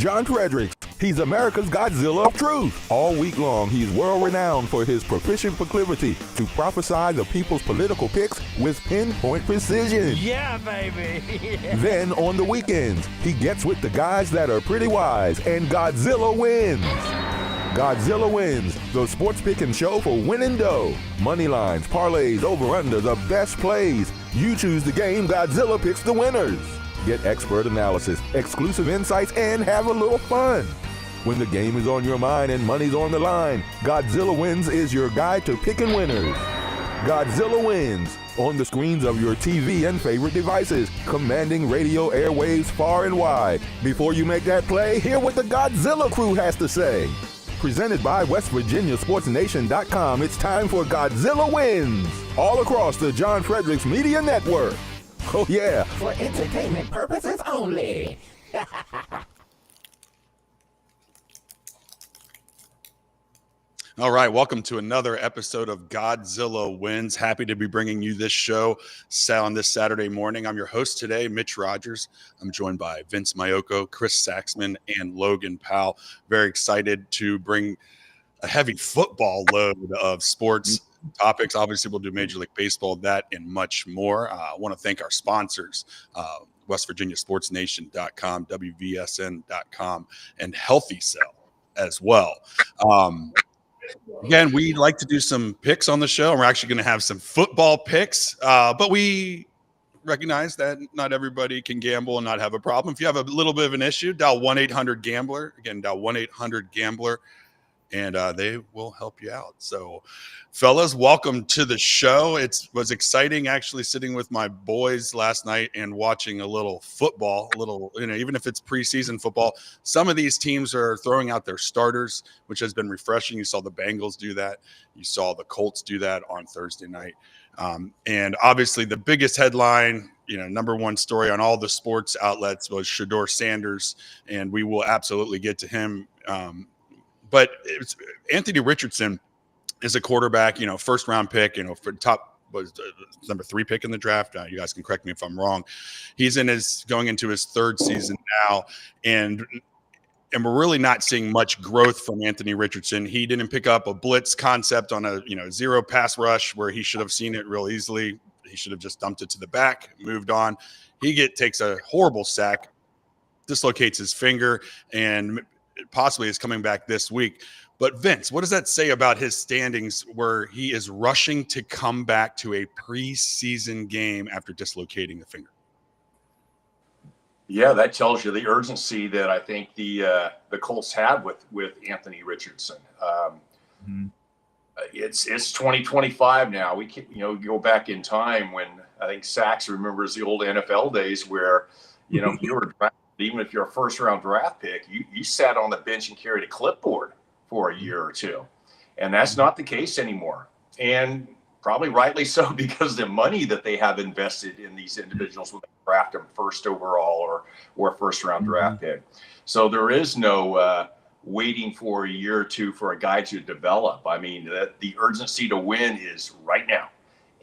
John Fredericks, he's America's Godzilla of Truth. All week long, he's world-renowned for his proficient proclivity to prophesy the people's political picks with pinpoint precision. Yeah, baby! Then, on the weekends, he gets with the guys that are pretty wise, and Godzilla wins. Godzilla Wins, the sports picking show for winning dough. Money lines, parlays, over-under, the best plays. You choose the game, Godzilla picks the winners. Get expert analysis, exclusive insights, and have a little fun. When the game is on your mind and money's on the line, Godzilla Wins is your guide to picking winners. Godzilla Wins, on the screens of your TV and favorite devices, commanding radio airwaves far and wide. Before you make that play, hear what the Godzilla crew has to say. Presented by WestVirginiaSportsNation.com, it's time for Godzilla Wins, all across the John Fredericks Media Network. Oh yeah, for entertainment purposes only. All right, welcome to another episode of Godzilla Wins. Happy to be bringing you this show on this Saturday morning. I'm your host today, Mitch Rogers. I'm joined by Vince Mayoko, Chris Saxman, and Logan Powell. Very excited to bring a heavy football load of sports topics. Obviously, we'll do Major League Baseball, that, and much more. I want to thank our sponsors, WestVirginiaSportsNation.com, WVSN.com, and Healthy Cell as well. Again, we like to do some picks on the show, and we're actually going to have some football picks, but we recognize that not everybody can gamble and not have a problem. If you have a little bit of an issue, dial 1-800-GAMBLER. Again, dial 1-800-GAMBLER, and they will help you out. So, fellas, welcome to the show. It was exciting actually sitting with my boys last night and watching a little football, even if it's preseason football. Some of these teams are throwing out their starters, which has been refreshing. You saw the Bengals do that. You saw the Colts do that on Thursday night. And obviously the biggest headline, number one story on all the sports outlets was Shedeur Sanders, and we will absolutely get to him. But it's Anthony Richardson is a quarterback, first round pick, for top was number 3 pick in the draft. You guys can correct me if I'm wrong. He's going into his 3rd season now, and we're really not seeing much growth from Anthony Richardson. He didn't pick up a blitz concept on a zero pass rush where he should have seen it real easily. He should have just dumped it to the back, moved on. He takes a horrible sack, dislocates his finger, and possibly is coming back this week. But Vince, what does that say about his standings where he is rushing to come back to a preseason game after dislocating the finger? Yeah, that tells you the urgency that I think the Colts had with Anthony Richardson. It's 2025 now. We can go back in time when I think Sachs remembers the old NFL days where you were drafted, even if you're a first-round draft pick, you sat on the bench and carried a clipboard for a year or two. And that's not the case anymore. And probably rightly so, because the money that they have invested in these individuals when they draft them first overall or first-round draft pick. So there is no waiting for a year or two for a guy to develop. I mean, the urgency to win is right now.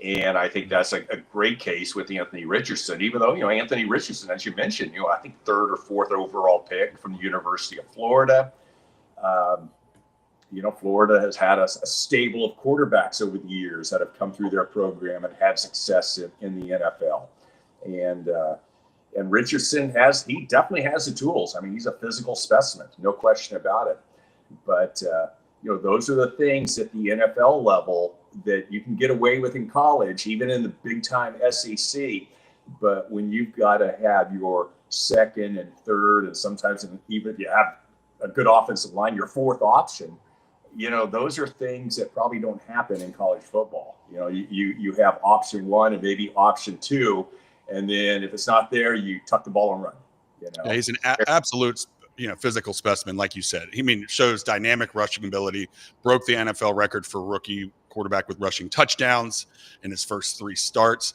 And I think that's a great case with Anthony Richardson, even though, Anthony Richardson, as you mentioned, I think 3rd or 4th overall pick from the University of Florida. Florida has had a stable of quarterbacks over the years that have come through their program and had success in the NFL. And Richardson he definitely has the tools. I mean, he's a physical specimen, no question about it. But, those are the things at the NFL level that you can get away with in college, even in the big time SEC. But when you've got to have your 2nd and 3rd, and sometimes even if you have a good offensive line, your 4th option, those are things that probably don't happen in college football. You have option 1 and maybe option 2, and then if it's not there, you tuck the ball and run. Yeah, he's an absolute physical specimen, like you said. Shows dynamic rushing ability, broke the NFL record for rookie quarterback with rushing touchdowns in his first 3 starts.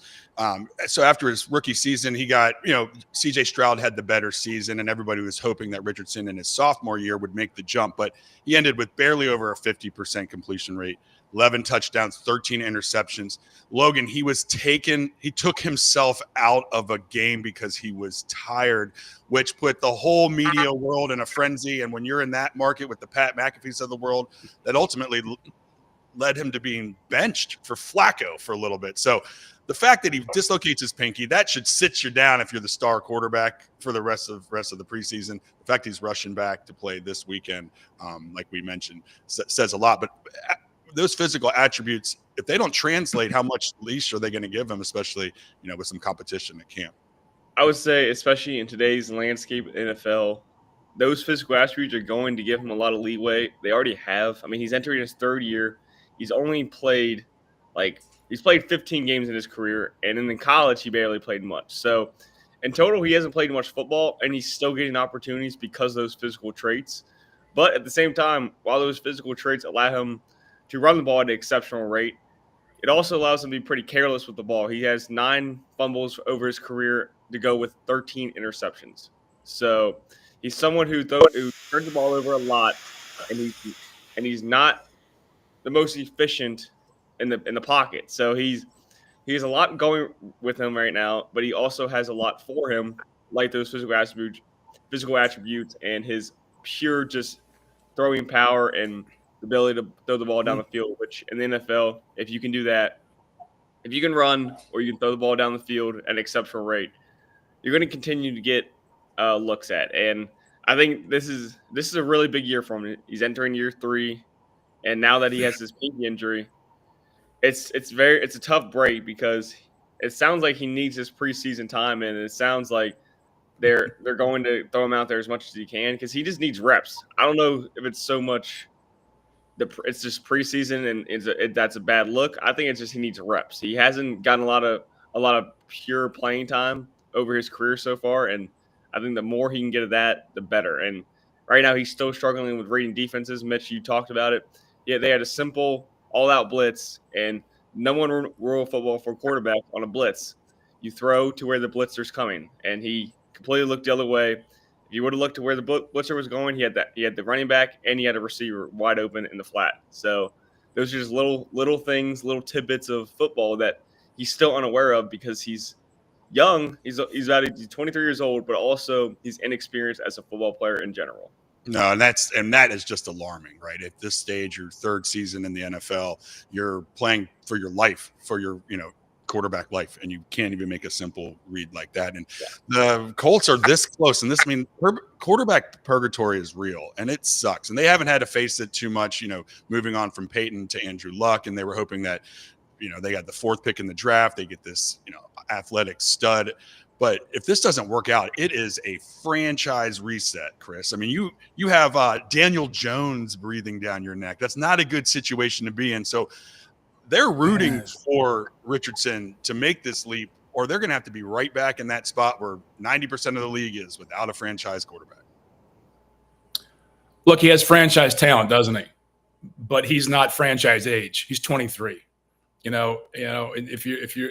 So after his rookie season, he got, CJ Stroud had the better season, and everybody was hoping that Richardson in his sophomore year would make the jump, but he ended with barely over a 50% completion rate, 11 touchdowns, 13 interceptions. Logan, he took himself out of a game because he was tired, which put the whole media world in a frenzy. And when you're in that market with the Pat McAfees of the world, that ultimately led him to being benched for Flacco for a little bit. So the fact that he dislocates his pinky, that should sit you down if you're the star quarterback for the rest of the preseason. The fact he's rushing back to play this weekend, like we mentioned, says a lot. But those physical attributes, if they don't translate, how much leash are they going to give him, especially, with some competition at camp? I would say, especially in today's landscape of NFL, those physical attributes are going to give him a lot of leeway. They already have. I mean, he's entering his 3rd year. He's only played he's played 15 games in his career, and in college he barely played much. So in total, he hasn't played much football, and he's still getting opportunities because of those physical traits. But at the same time, while those physical traits allow him to run the ball at an exceptional rate, it also allows him to be pretty careless with the ball. He has 9 fumbles over his career to go with 13 interceptions. So he's someone who turns the ball over a lot, and he's not the most efficient in the pocket. So he has a lot going with him right now, but he also has a lot for him, like those physical attributes and his pure just throwing power and the ability to throw the ball down the field, which in the NFL, if you can do that, if you can run or you can throw the ball down the field at an exceptional rate, you're going to continue to get looks at. And I think this is a really big year for him. He's entering year 3, and now that he has this pinky injury, it's a tough break because it sounds like he needs this preseason time, and it sounds like they're going to throw him out there as much as he can because he just needs reps. I don't know if it's so much it's just preseason and that's a bad look. I think it's just he needs reps. He hasn't gotten a lot of pure playing time over his career so far, and I think the more he can get of that, the better. And right now he's still struggling with reading defenses. Mitch, you talked about it. Yeah, they had a simple all-out blitz, and no one rule football for quarterback on a blitz. You throw to where the blitzer's coming, and he completely looked the other way. If you would have looked to where the blitzer was going, he had the running back and he had a receiver wide open in the flat. So those are just little things, little tidbits of football that he's still unaware of because he's young. He's 23 years old, but also he's inexperienced as a football player in general. No, and that is just alarming, right? At this stage, your 3rd season in the NFL, you're playing for your life, for your quarterback life, and you can't even make a simple read like that. And the Colts are this close, and quarterback purgatory is real, and it sucks. And they haven't had to face it too much, moving on from Peyton to Andrew Luck, and they were hoping that, they got the 4th pick in the draft, they get this, athletic stud. But if this doesn't work out, it is a franchise reset, Chris. I mean, you have Daniel Jones breathing down your neck. That's not a good situation to be in. So they're rooting for Richardson to make this leap, or they're going to have to be right back in that spot where 90% of the league is without a franchise quarterback. Look, he has franchise talent, doesn't he? But he's not franchise age. He's 23. If you're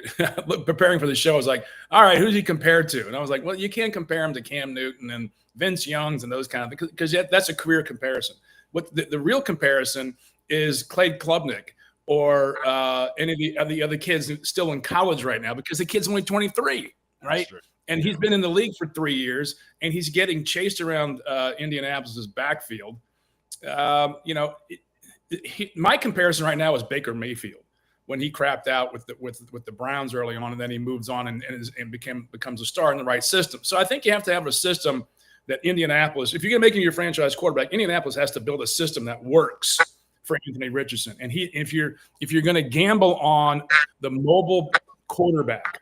preparing for the show, I was like, all right, who's he compared to? And I was like, well, you can't compare him to Cam Newton and Vince Young's and those kind of things because that's a career comparison. What the real comparison is Clay Klubnik or any of the other kids still in college right now because the kid's only 23, right? And he's been in the league for 3 years, and he's getting chased around Indianapolis's backfield. My comparison right now is Baker Mayfield. When he crapped out with the Browns early on, and then he moves on and becomes a star in the right system. So I think you have to have a system that Indianapolis, if you're going to make him your franchise quarterback, Indianapolis has to build a system that works for Anthony Richardson. And if you're going to gamble on the mobile quarterback,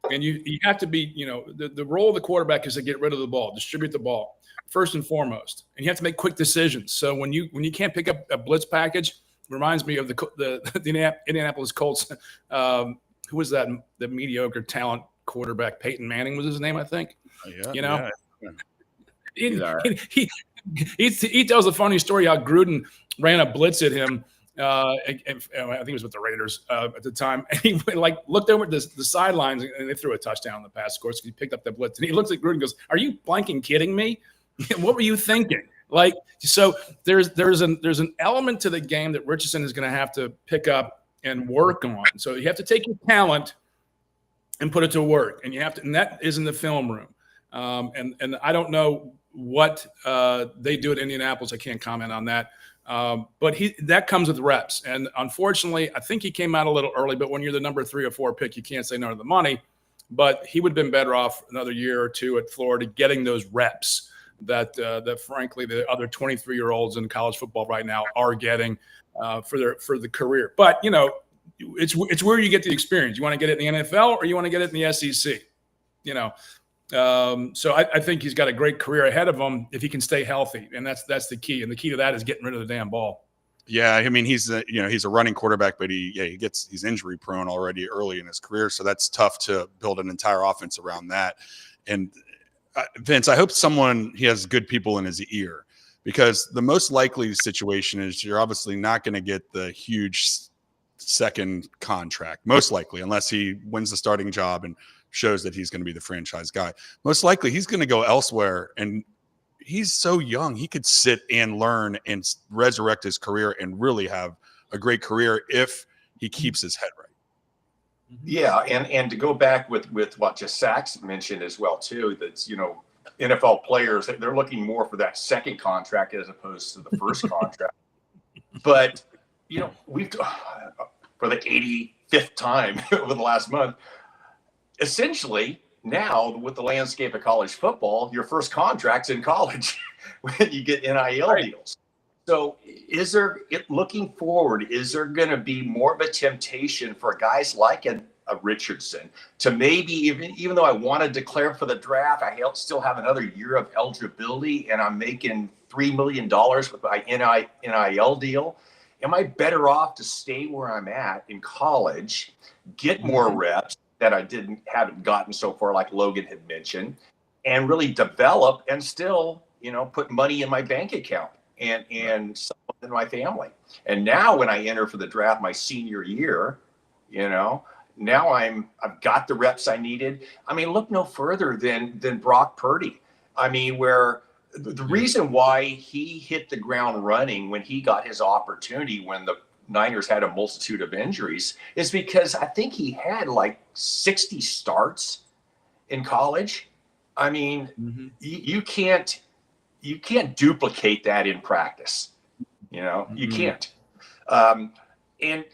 and you have to be, the role of the quarterback is to get rid of the ball, distribute the ball first and foremost, and you have to make quick decisions. So when you can't pick up a blitz package. Reminds me of the Indianapolis Colts. Who was that? The mediocre talent quarterback, Peyton Manning was his name, I think. Yeah. He tells a funny story how Gruden ran a blitz at him I think it was with the Raiders at the time. And he looked over at the sidelines, and they threw a touchdown on the pass, of course. He picked up the blitz, and he looks at Gruden and goes, "Are you blanking kidding me? What were you thinking?" So there's an element to the game that Richardson is going to have to pick up and work on. So you have to take your talent and put it to work, and and that is in the film room. And I don't know what they do at Indianapolis. I can't comment on that. But that comes with reps. And unfortunately, I think he came out a little early, but when you're the number 3 or 4 pick, you can't say no to the money. But he would have been better off another year or two at Florida getting those reps that frankly the other 23-year-olds in college football right now are getting for the career. But it's where you get the experience. You want to get it in the NFL or you want to get it in the SEC. So I think he's got a great career ahead of him if he can stay healthy, and that's the key. And the key to that is getting rid of the damn ball. Yeah, I mean he's a running quarterback, but he's injury prone already early in his career, so that's tough to build an entire offense around that. And Vince, I hope he has good people in his ear, because the most likely situation is you're obviously not going to get the huge second contract, most likely, unless he wins the starting job and shows that he's going to be the franchise guy. Most likely he's going to go elsewhere, and he's so young. He could sit and learn and resurrect his career and really have a great career if he keeps his head right. Yeah, and to go back with what just Sachs mentioned as well too, that's NFL players, they're looking more for that second contract as opposed to the first contract. But we've for the 85th time over the last month, essentially now with the landscape of college football, your first contract's in college when you get NIL deals. So looking forward, is there going to be more of a temptation for guys like a Richardson to maybe even though I want to declare for the draft, I still have another year of eligibility and I'm making $3 million with my NIL deal? Am I better off to stay where I'm at in college, get more reps that I haven't gotten so far, like Logan had mentioned, and really develop and still, put money in my bank account and someone in my family? And now when I enter for the draft my senior year, now I've got the reps I needed. I mean, look no further than Brock Purdy. I mean, where the reason why he hit the ground running when he got his opportunity when the Niners had a multitude of injuries is because I think he had like 60 starts in college. I mean, you can't duplicate that in practice. You can't. And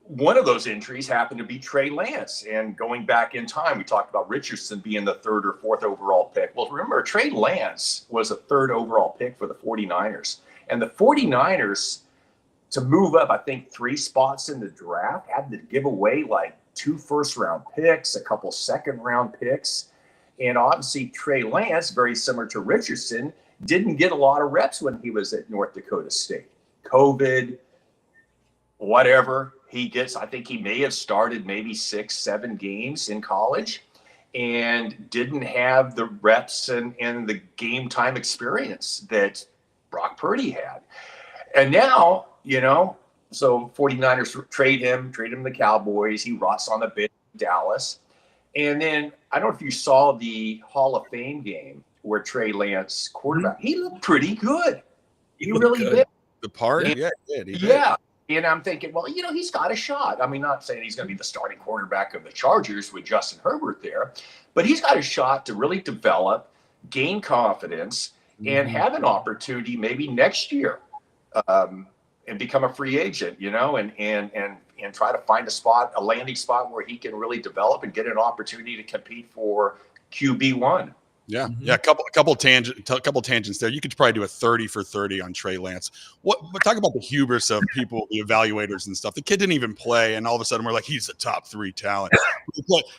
one of those injuries happened to be Trey Lance. And going back in time, we talked about Richardson being the 3rd or 4th overall pick. Well, remember, Trey Lance was a 3rd overall pick for the 49ers. And the 49ers, to move up, I think 3 spots in the draft, had to give away like 2 first-round picks, a couple second-round picks. And obviously Trey Lance, very similar to Richardson, didn't get a lot of reps when he was at North Dakota State. COVID, whatever. I think he may have started maybe 6-7 games in college and didn't have the reps and the game time experience that Brock Purdy had. And now, so 49ers trade him to the Cowboys. He rots on the bench in Dallas. And then I don't know if you saw the Hall of Fame game where Trey Lance quarterback, he looked pretty good. He really did. The part? Yeah, he did. Yeah. And I'm thinking, well, he's got a shot. I mean, not saying he's going to be the starting quarterback of the Chargers with Justin Herbert there, but he's got a shot to really develop, gain confidence, and have an opportunity maybe next year and become a free agent, and try to find a landing spot where he can really develop and get an opportunity to compete for QB1. Yeah, yeah, a couple tangents there. You could probably do a 30 for 30 on Trey Lance. But talk about the hubris of people, the evaluators and stuff. The kid didn't even play, and all of a sudden we're like, he's a top 3 talent.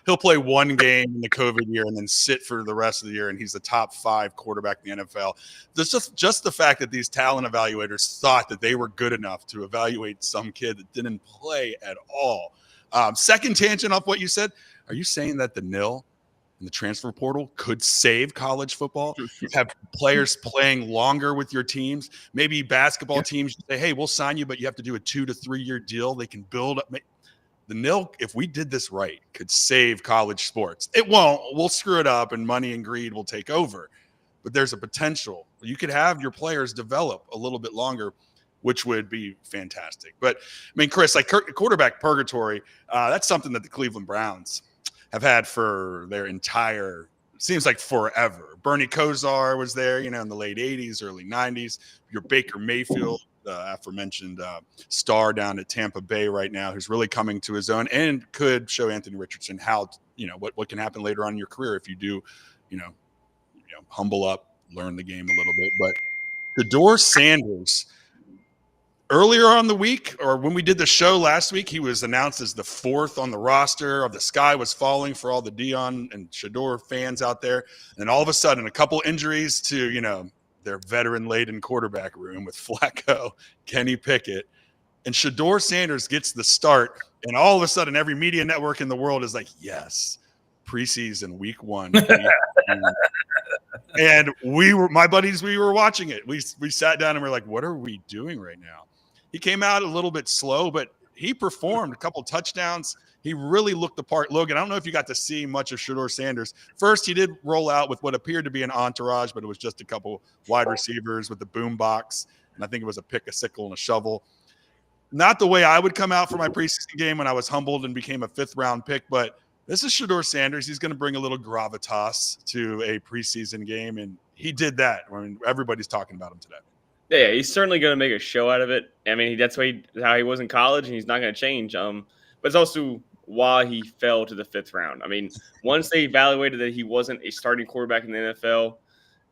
He'll play 1 game in the COVID year and then sit for the rest of the year, and he's the top 5 quarterback in the NFL. There's just the fact that these talent evaluators thought that they were good enough to evaluate some kid that didn't play at all. Second tangent off what you said. Are you saying that the nil in the transfer portal could save college football. Have players playing longer with your teams. Maybe basketball teams say, hey, we'll sign you, but you have to do a 2 to 3 year deal. They can build up. The NIL, if we did this right, could save college sports. It won't. We'll screw it up, and money and greed will take over. But there's a potential. You could have your players develop a little bit longer, which would be fantastic. But, I mean, Chris, like quarterback purgatory, that's something that the Cleveland Browns have had for their entire – seems like forever. Bernie Kosar was there, in the late 80s, early 90s. Your Baker Mayfield, aforementioned star down at Tampa Bay right now, who's really coming to his own and could show Anthony Richardson how, what can happen later on in your career if you do, humble up, learn the game a little bit. But Shedeur Sanders, earlier on the week, or when we did the show last week, he was announced as the 4th on the roster of the sky was falling for all the Dion and Shedeur fans out there. And all of a sudden, a couple injuries to, their veteran-laden quarterback room with Flacco, Kenny Pickett, and Shedeur Sanders gets the start. And all of a sudden, every media network in the world is like, yes, preseason week 1. And my buddies, we were watching it. We sat down and we're like, what are we doing right now? He came out a little bit slow, but he performed a couple touchdowns. He really looked the part. Logan, I don't know if you got to see much of Shedeur Sanders. First, he did roll out with what appeared to be an entourage, but it was just a couple wide receivers with the boom box. And I think it was a pick, a sickle, and a shovel. Not the way I would come out for my preseason game when I was humbled and became a 5th-round pick, but this is Shedeur Sanders. He's going to bring a little gravitas to a preseason game, and he did that. I mean, everybody's talking about him today. Yeah, he's certainly going to make a show out of it. I mean, that's how he was in college, and he's not going to change. But it's also why he fell to the 5th round. I mean, once they evaluated that he wasn't a starting quarterback in the NFL,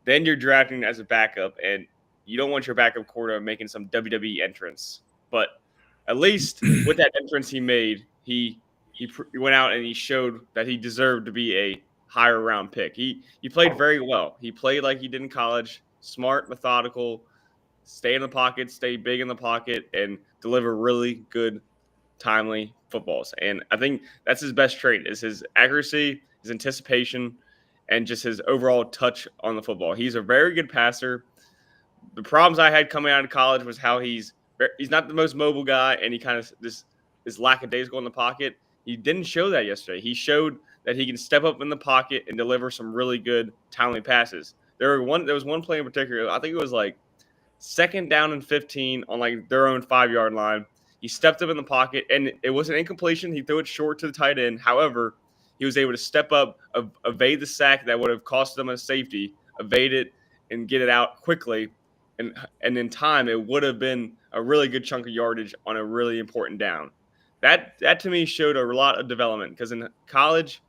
then you're drafting as a backup, and you don't want your backup quarterback making some WWE entrance. But at least with that entrance he made, he went out and he showed that he deserved to be a higher round pick. He played very well. He played like he did in college, smart, methodical, stay in the pocket, stay big in the pocket, and deliver really good, timely footballs. And I think that's his best trait is his accuracy, his anticipation, and just his overall touch on the football. He's a very good passer. The problems I had coming out of college was how he's not the most mobile guy, and he kind of is lackadaisical in the pocket. He didn't show that yesterday. He showed that he can step up in the pocket and deliver some really good, timely passes. There was one play in particular. I think it was like 2nd down and 15 on like their own 5-yard line. He stepped up in the pocket, and it was an incompletion. He threw it short to the tight end. However, he was able to step up, evade the sack that would have cost them a safety, evade it, and get it out quickly. And in time, it would have been a really good chunk of yardage on a really important down. That to me showed a lot of development because in college,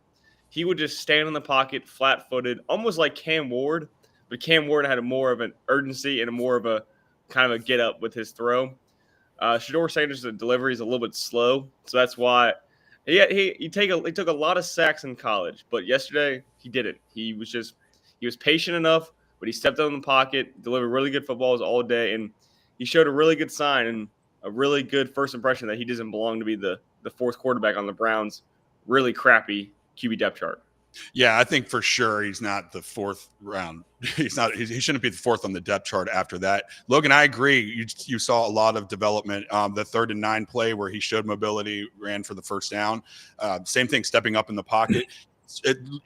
he would just stand in the pocket, flat-footed, almost like Cam Ward. But Cam Ward had more of an urgency and more of a kind of a get up with his throw. Shedeur Sanders' delivery is a little bit slow, so that's why he took a lot of sacks in college. But yesterday he didn't. He was patient enough, but he stepped out in the pocket, delivered really good footballs all day, and he showed a really good sign and a really good first impression that he doesn't belong to be the 4th quarterback on the Browns' really crappy QB depth chart. Yeah, I think for sure he's not the 4th round. He shouldn't be the 4th on the depth chart after that. Logan, I agree. You saw a lot of development. The 3rd and 9 play where he showed mobility, ran for the first down. Same thing, stepping up in the pocket.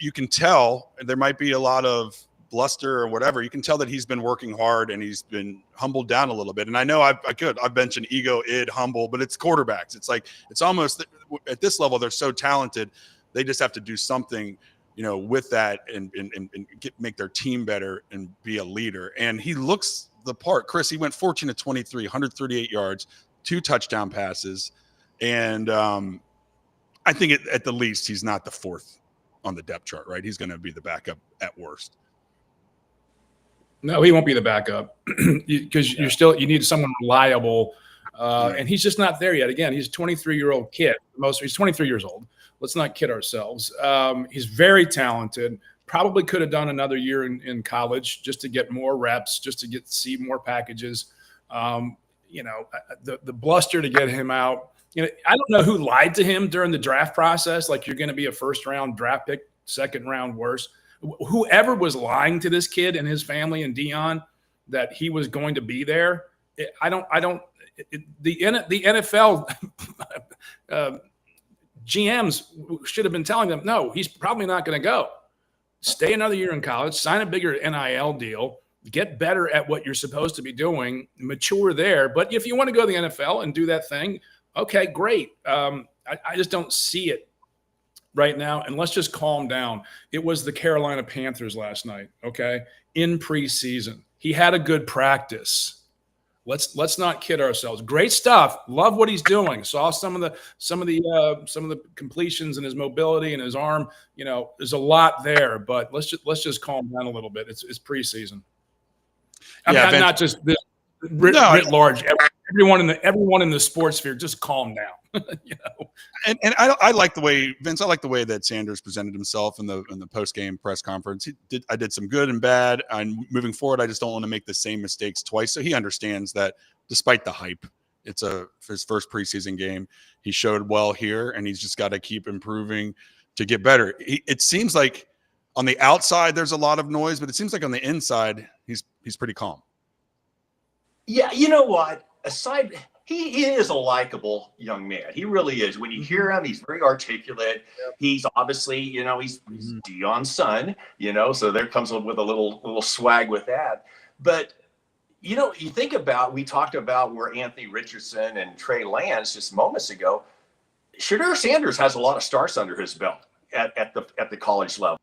You can tell there might be a lot of bluster or whatever. You can tell that he's been working hard and he's been humbled down a little bit. And I know I've mentioned ego, humble, but it's quarterbacks. It's like it's almost at this level they're so talented. They just have to do something, with that and make their team better and be a leader. And he looks the part. Chris, he went 14 to 23, 138 yards, 2 touchdown passes. And I think at the least he's not the 4th on the depth chart, right? He's going to be the backup at worst. No, he won't be the backup because you need someone reliable. And he's just not there yet. Again, he's a 23-year-old kid. He's 23 years old. Let's not kid ourselves. He's very talented. Probably could have done another year in college just to get more reps, just to see more packages. The bluster to get him out. I don't know who lied to him during the draft process. Like, you're going to be a 1st-round draft pick. second round worse. Whoever was lying to this kid and his family and Dion that he was going to be there, the NFL GMs should have been telling them, no, he's probably not going to go. Stay another year in college, sign a bigger NIL deal, get better at what you're supposed to be doing, mature there. But if you want to go to the NFL and do that thing, okay, great. I just don't see it right now. And let's just calm down. It was the Carolina Panthers last night, okay, in preseason. He had a good practice. Let's not kid ourselves. Great stuff. Love what he's doing. Saw some of the completions and his mobility and his arm. You know, there's a lot there, but let's just calm down a little bit. It's preseason. I mean, I'm not just this writ large. Everyone in the sports sphere, just calm down. You know, and I like the way Vince. I like the way that Sanders presented himself in the post game press conference. I did some good and bad, and moving forward, I just don't want to make the same mistakes twice. So he understands that despite the hype, it's his first preseason game. He showed well here, and he's just got to keep improving to get better. It seems like on the outside there's a lot of noise, but it seems like on the inside he's pretty calm. Yeah, you know what? He is a likable young man. He really is. When you hear him, he's very articulate. Yep. He's obviously, he's Dion's son, so there comes with a little swag with that. But, you think about, we talked about where Anthony Richardson and Trey Lance just moments ago. Shedeur Sanders has a lot of starts under his belt at the college level.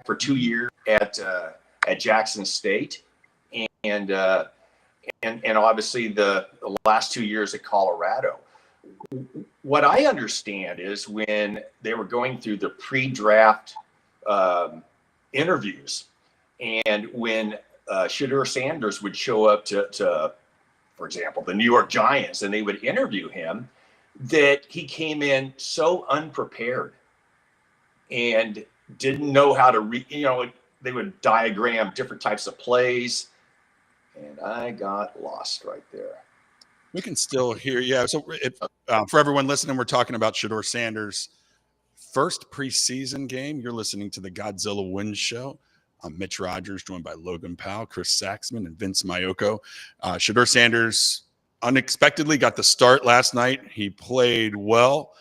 For 2 years at Jackson State. And obviously the last 2 years at Colorado. What I understand is when they were going through the pre-draft interviews, and when Shedeur Sanders would show up to, for example, the New York Giants, and they would interview him, that he came in so unprepared and didn't know how to they would diagram different types of plays. And I got lost right there. We can still hear. Yeah. So for everyone listening, we're talking about Shedeur Sanders' first preseason game. You're listening to the Godzilla Win Show. I'm Mitch Rogers, joined by Logan Powell, Chris Saxman, and Vince Mayoko. Shedeur Sanders unexpectedly got the start last night. He played well.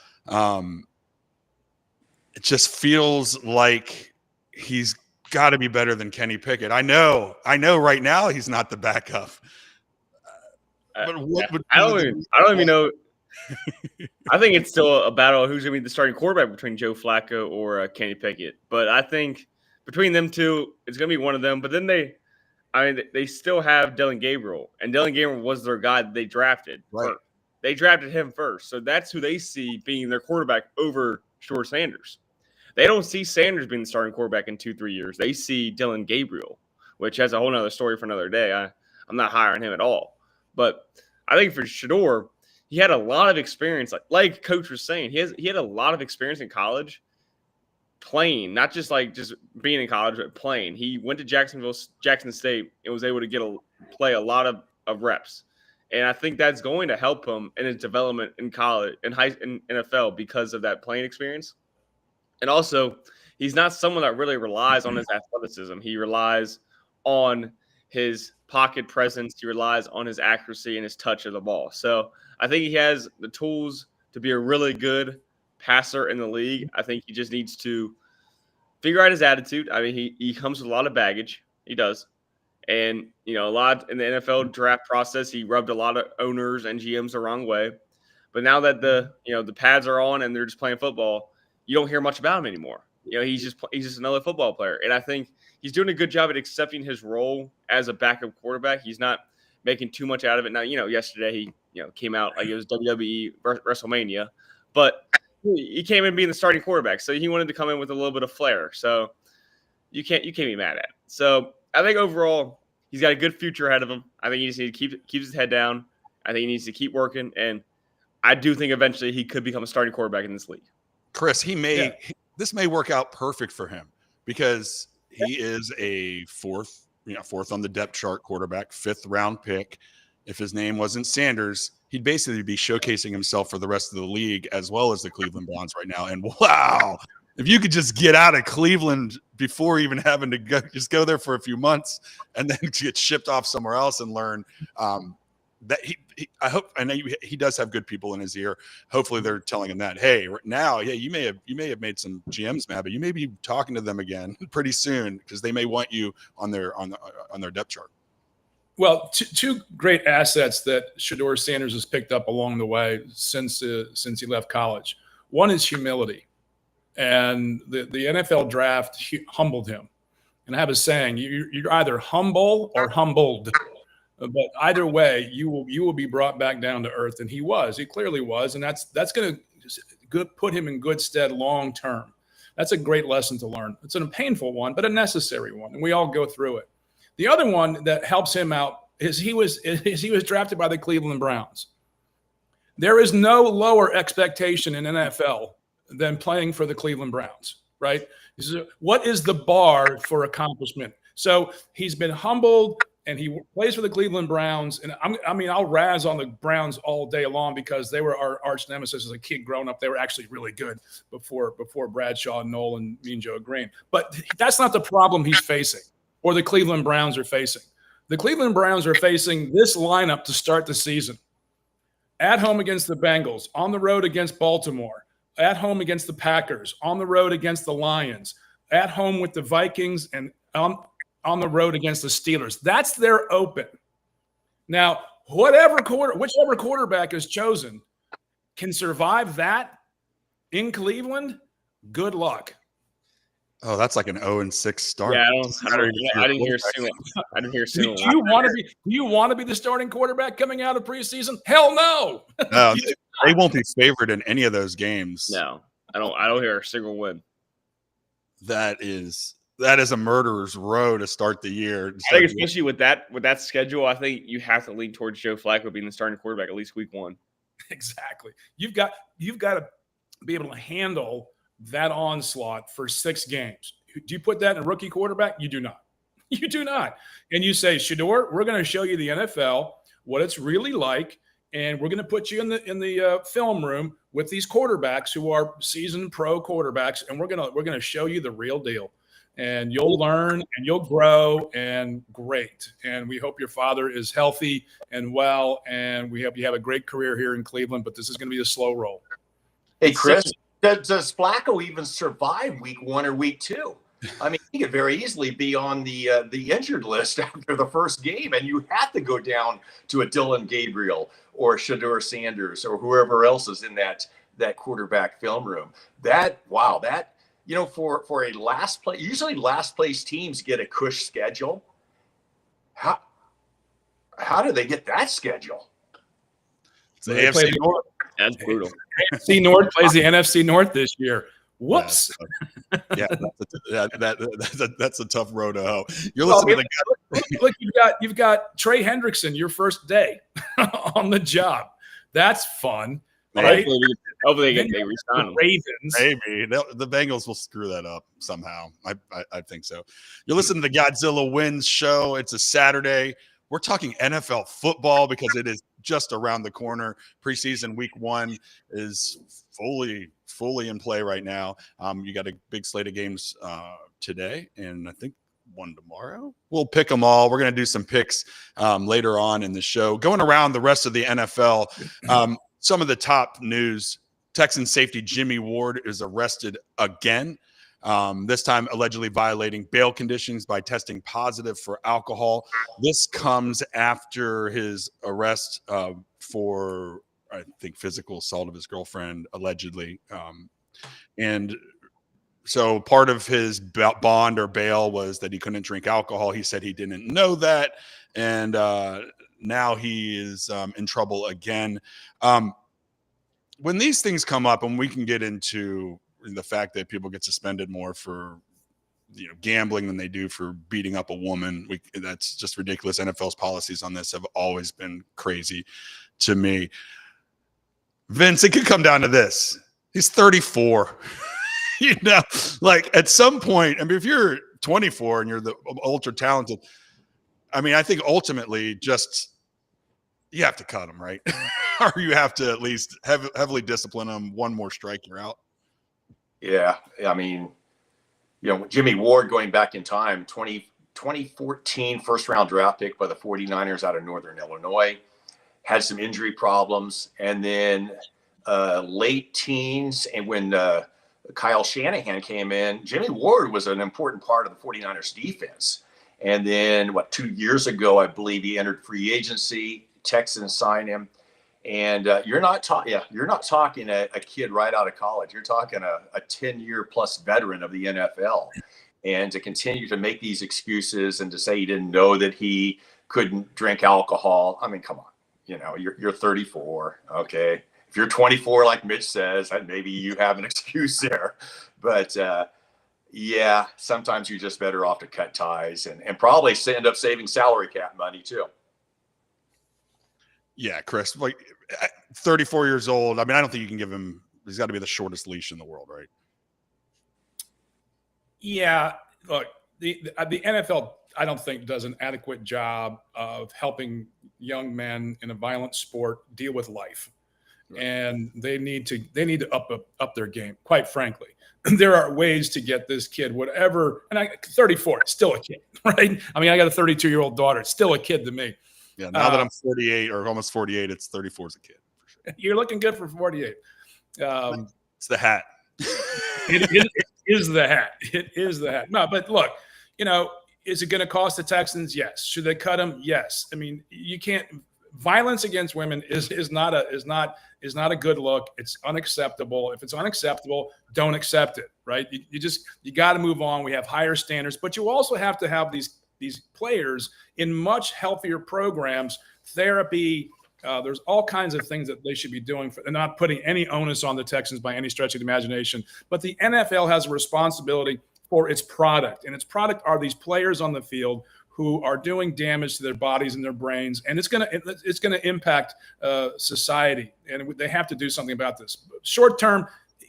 It just feels like he's got to be better than Kenny Pickett. I know right now he's not the backup. But I don't even know. I think it's still a battle of who's going to be the starting quarterback between Joe Flacco or Kenny Pickett. But I think between them two, it's going to be one of them. But then they still have Dylan Gabriel, and Dylan Gabriel was their guy that they drafted. Right. They drafted him first, so that's who they see being their quarterback over Shedeur Sanders. They don't see Sanders being the starting quarterback in 2-3 years. They see Dylan Gabriel, which has a whole nother story for another day. I'm not hiring him at all. But I think for Shedeur, he had a lot of experience. Like Coach was saying, he had a lot of experience in college playing, not just being in college, but playing. He went to Jackson State and was able to play a lot of reps. And I think that's going to help him in his development in college, in NFL, because of that playing experience. And also, he's not someone that really relies on his athleticism. He relies on his pocket presence. He relies on his accuracy and his touch of the ball. So I think he has the tools to be a really good passer in the league. I think he just needs to figure out his attitude. I mean, he comes with a lot of baggage. He does. And, a lot in the NFL draft process, he rubbed a lot of owners and GMs the wrong way. But now that the pads are on and they're just playing football, you don't hear much about him anymore. He's just another football player. And I think he's doing a good job at accepting his role as a backup quarterback. He's not making too much out of it. Now, yesterday he, came out like it was WWE WrestleMania, but he came in being the starting quarterback. So he wanted to come in with a little bit of flair. So you can't be mad at it. So I think overall he's got a good future ahead of him. I think he just needs to keep his head down. I think he needs to keep working. And I do think eventually he could become a starting quarterback in this league. Chris, this may work out perfect for him because he is a fourth on the depth chart quarterback, 5th round pick. If his name wasn't Sanders, he'd basically be showcasing himself for the rest of the league as well as the Cleveland Browns right now. And wow, If you could just get out of Cleveland before even having to go there for a few months and then get shipped off somewhere else and learn, that I hope, I know he does have good people in his ear. Hopefully they're telling him that, hey, now, yeah, you may have made some GMs mad, but you may be talking to them again pretty soon because they may want you on their depth chart. Well, two great assets that Shedeur Sanders has picked up along the way since he left college. One is humility, and the NFL draft humbled him. And I have a saying: you're either humble or humbled. But either way, you will be brought back down to earth, and he was. He clearly was, and that's going to put him in good stead long term. That's a great lesson to learn. It's a painful one, but a necessary one, and we all go through it. The other one that helps him out is he was drafted by the Cleveland Browns. There is no lower expectation in NFL than playing for the Cleveland Browns, right? What is the bar for accomplishment? So he's been humbled. And he plays for the Cleveland Browns. And I'll razz on the Browns all day long because they were our arch nemesis as a kid growing up. They were actually really good before Bradshaw, Noel, and Mean Joe Green. But that's not the problem he's facing or the Cleveland Browns are facing. The Cleveland Browns are facing this lineup to start the season. At home against the Bengals, on the road against Baltimore, at home against the Packers, on the road against the Lions, at home with the Vikings, and on the road against the Steelers. That's their open. Now, whichever quarterback is chosen can survive that in Cleveland, good luck. Oh, that's like an 0-6 start. Yeah, I didn't hear Sue. I didn't hear Sue. Do you want to be the starting quarterback coming out of preseason? Hell no. No, they won't be favored in any of those games. No, I don't hear a single win. That is a murderer's row to start the year. I think especially with that schedule, I think you have to lean towards Joe Flacco being the starting quarterback at least week 1. Exactly. You've got to be able to handle that onslaught for 6 games. Do you put that in a rookie quarterback? You do not. You do not. And you say, Shedeur, we're going to show you the NFL, what it's really like, and we're going to put you in the film room with these quarterbacks who are seasoned pro quarterbacks, and we're going to show you the real deal. And you'll learn and you'll grow, and great. And we hope your father is healthy and well, and we hope you have a great career here in Cleveland, but this is going to be a slow roll. Hey, Chris, does Flacco even survive week 1 or week 2? I mean, he could very easily be on the injured list after the first game, and you have to go down to a Dylan Gabriel or Shedeur Sanders or whoever else is in that quarterback film room. For a last place, usually last place teams get a cush schedule. How do they get that schedule? It's the AFC North. That's brutal. AFC North plays the NFC North this year. Whoops. Yeah, that's a tough road to hoe. You're listening to look, you've got Trey Hendrickson your first day on the job. That's fun. Right? Hopefully they resign him. Ravens. Maybe the Bengals will screw that up somehow. I think so. You're listening to the Godzilla Wins show. It's a Saturday. We're talking NFL football because it is just around the corner. Preseason week 1 is fully in play right now. You got a big slate of games today, and I think one tomorrow. We'll pick them all. We're going to do some picks later on in the show. Going around the rest of the NFL, some of the top news: Texan safety Jimmy Ward is arrested again. This time allegedly violating bail conditions by testing positive for alcohol. This comes after his arrest for, I think, physical assault of his girlfriend, allegedly. And so part of his bond or bail was that he couldn't drink alcohol. He said he didn't know that. And now he is in trouble again. When these things come up, and we can get into the fact that people get suspended more for gambling than they do for beating up a woman, that's just ridiculous. NFL's policies on this have always been crazy to me. Vince, it could come down to this: he's 34. Like at some point, I mean, if you're 24 and you're the ultra talented, I mean, I think ultimately just you have to cut him, right? Or you have to at least heavily discipline him. One more strike, you're out. Yeah. I mean, Jimmy Ward going back in time, 2014 first round draft pick by the 49ers out of Northern Illinois, had some injury problems. And then late teens, and when Kyle Shanahan came in, Jimmy Ward was an important part of the 49ers defense. And then 2 years ago, I believe he entered free agency. Texans signed him. And you're not talking a kid right out of college. You're talking a 10-year plus veteran of the NFL. And to continue to make these excuses and to say he didn't know that he couldn't drink alcohol. I mean, come on. You're 34. Okay. If you're 24, like Mitch says, maybe you have an excuse there. But yeah, sometimes you're just better off to cut ties and probably end up saving salary cap money too. Yeah, Chris, 34 years old. I mean, I don't think you can give him, he's got to be the shortest leash in the world, right? Yeah. Look, the NFL, I don't think, does an adequate job of helping young men in a violent sport deal with life. Right. And they need to up their game, quite frankly. There are ways to get this kid whatever. And 34, it's still a kid, right? I mean, I got a 32-year-old daughter. It's still a kid to me. Yeah, now that I'm 48 or almost 48, it's 34 as a kid. For sure. You're looking good for 48. It's the hat. It is the hat. It is the hat. No, but look, is it going to cost the Texans? Yes. Should they cut him? Yes. I mean, you can't. Violence against women is not a good look. It's unacceptable. If it's unacceptable, don't accept it. Right? You got to move on. We have higher standards, but you also have to have these players in much healthier programs, therapy. There's all kinds of things that they should be doing. They're not putting any onus on the Texans by any stretch of the imagination. But the NFL has a responsibility for its product, and its product are these players on the field who are doing damage to their bodies and their brains, and it's gonna impact society, and they have to do something about this. Short term,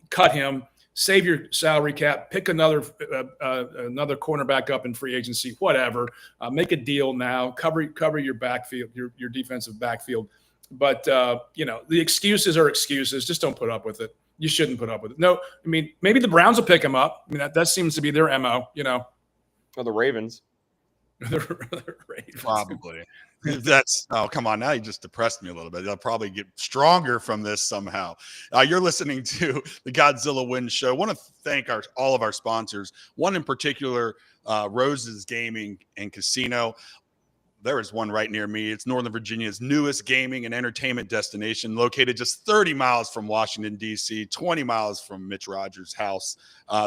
cut him. Save your salary cap. Pick another cornerback up in free agency. Whatever. Make a deal now. Cover your backfield, your defensive backfield. But the excuses are excuses. Just don't put up with it. You shouldn't put up with it. No, I mean maybe the Browns will pick him up. I mean that seems to be their MO. Or the Ravens. The Ravens. Probably. Come on, now you just depressed me a little bit. They'll probably get stronger from this somehow. You're listening to the Godzilla Win Show. I want to thank all of our sponsors. One in particular, Rose's Gaming and Casino. There is one right near me. It's Northern Virginia's newest gaming and entertainment destination, located just 30 miles from Washington, D.C., 20 miles from Mitch Rogers' house.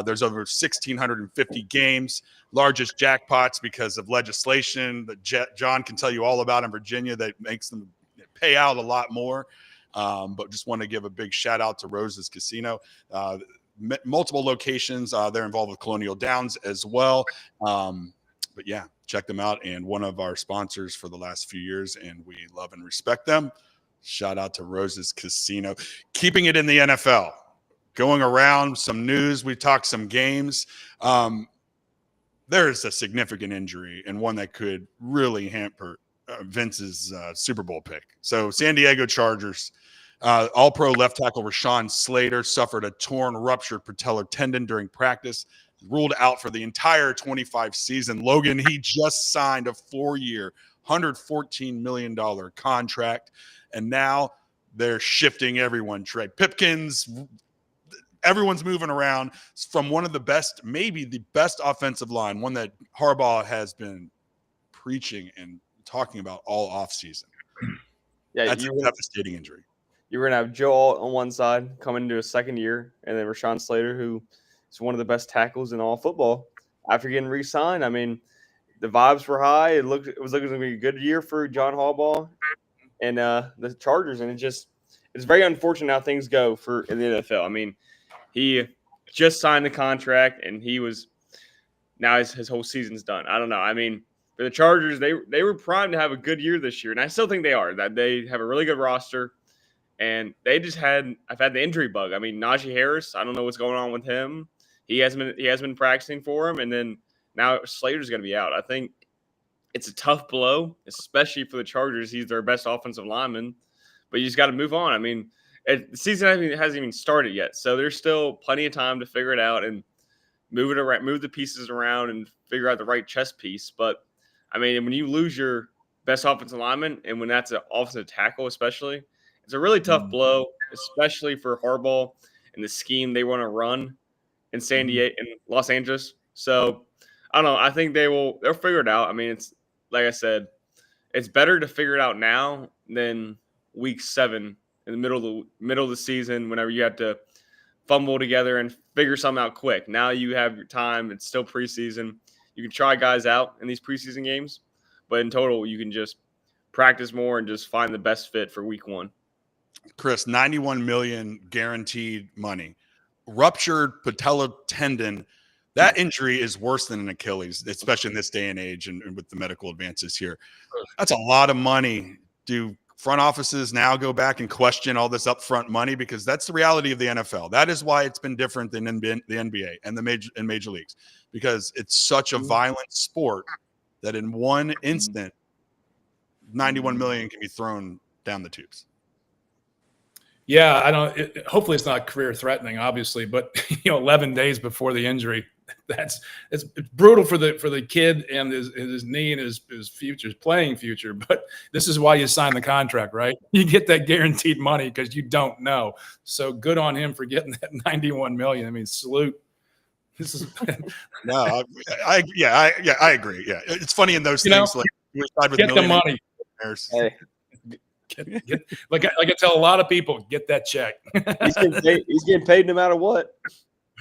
There's over 1,650 games, largest jackpots because of legislation that John can tell you all about in Virginia that makes them pay out a lot more. But just want to give a big shout out to Rose's Casino. Multiple locations. They're involved with Colonial Downs as well. But yeah, check them out. And one of our sponsors for the last few years, and we love and respect them. Shout out to Rose's Casino. Keeping it in the NFL, going around some news. We talked some games. There is a significant injury and one that could really hamper Vince's Super Bowl pick. So San Diego Chargers, all-pro left tackle Rashawn Slater suffered a torn, ruptured patellar tendon during practice. Ruled out for the entire 25 season. Logan, he just signed a 4-year, $114 million contract, and now they're shifting everyone. Trey Pipkins, everyone's moving around from one of the best, maybe the best offensive line, one that Harbaugh has been preaching and talking about all offseason. Yeah, that's a devastating injury. You were going to have Joe Alt on one side coming into his second year, and then Rashawn Slater, who is one of the best tackles in all football after getting re-signed. I mean, the vibes were high. It was looking to be a good year for John Harbaugh and the Chargers, and it's very unfortunate how things go in the NFL. I mean, he just signed the contract, and now his whole season's done. I don't know. I mean, for the Chargers, they were primed to have a good year this year, and I still think they are. That they have a really good roster, and I've had the injury bug. I mean, Najee Harris, I don't know what's going on with him. He has been practicing for him, and then now Slater's going to be out. I think it's a tough blow, especially for the Chargers. He's their best offensive lineman, but you just got to move on. I mean, The season hasn't even started yet, so there's still plenty of time to figure it out and move it around, move the pieces around, and figure out the right chess piece. But I mean, when you lose your best offensive lineman, and when that's an offensive tackle, especially, it's a really tough blow, especially for Harbaugh and the scheme they want to run in San Diego and Los Angeles. So I don't know. I think they'll figure it out. I mean, it's like I said, it's better to figure it out now than week 7 in the middle of the season, whenever you have to fumble together and figure something out quick. Now you have your time. It's still preseason. You can try guys out in these preseason games, but in total, you can just practice more and just find the best fit for week 1. Chris, $91 million guaranteed money. Ruptured patella tendon. That injury is worse than an Achilles, especially in this day and age and with the medical advances here. That's a lot of money. Do front offices now go back and question all this upfront money? Because that's the reality of the NFL. That is why it's been different than the NBA and the major leagues, because it's such a violent sport that in one instant, 91 million can be thrown down the tubes. Yeah, I don't. Hopefully, it's not career threatening, obviously, but 11 days before the injury, it's brutal for the kid and his knee and his future, his playing future. But this is why you sign the contract, right? You get that guaranteed money because you don't know. So good on him for getting that 91 million. I mean, salute. This is no, I agree. Yeah, it's funny in those things like you side with get the money. Hey. Like I tell a lot of people, get that check. He's getting paid no matter what.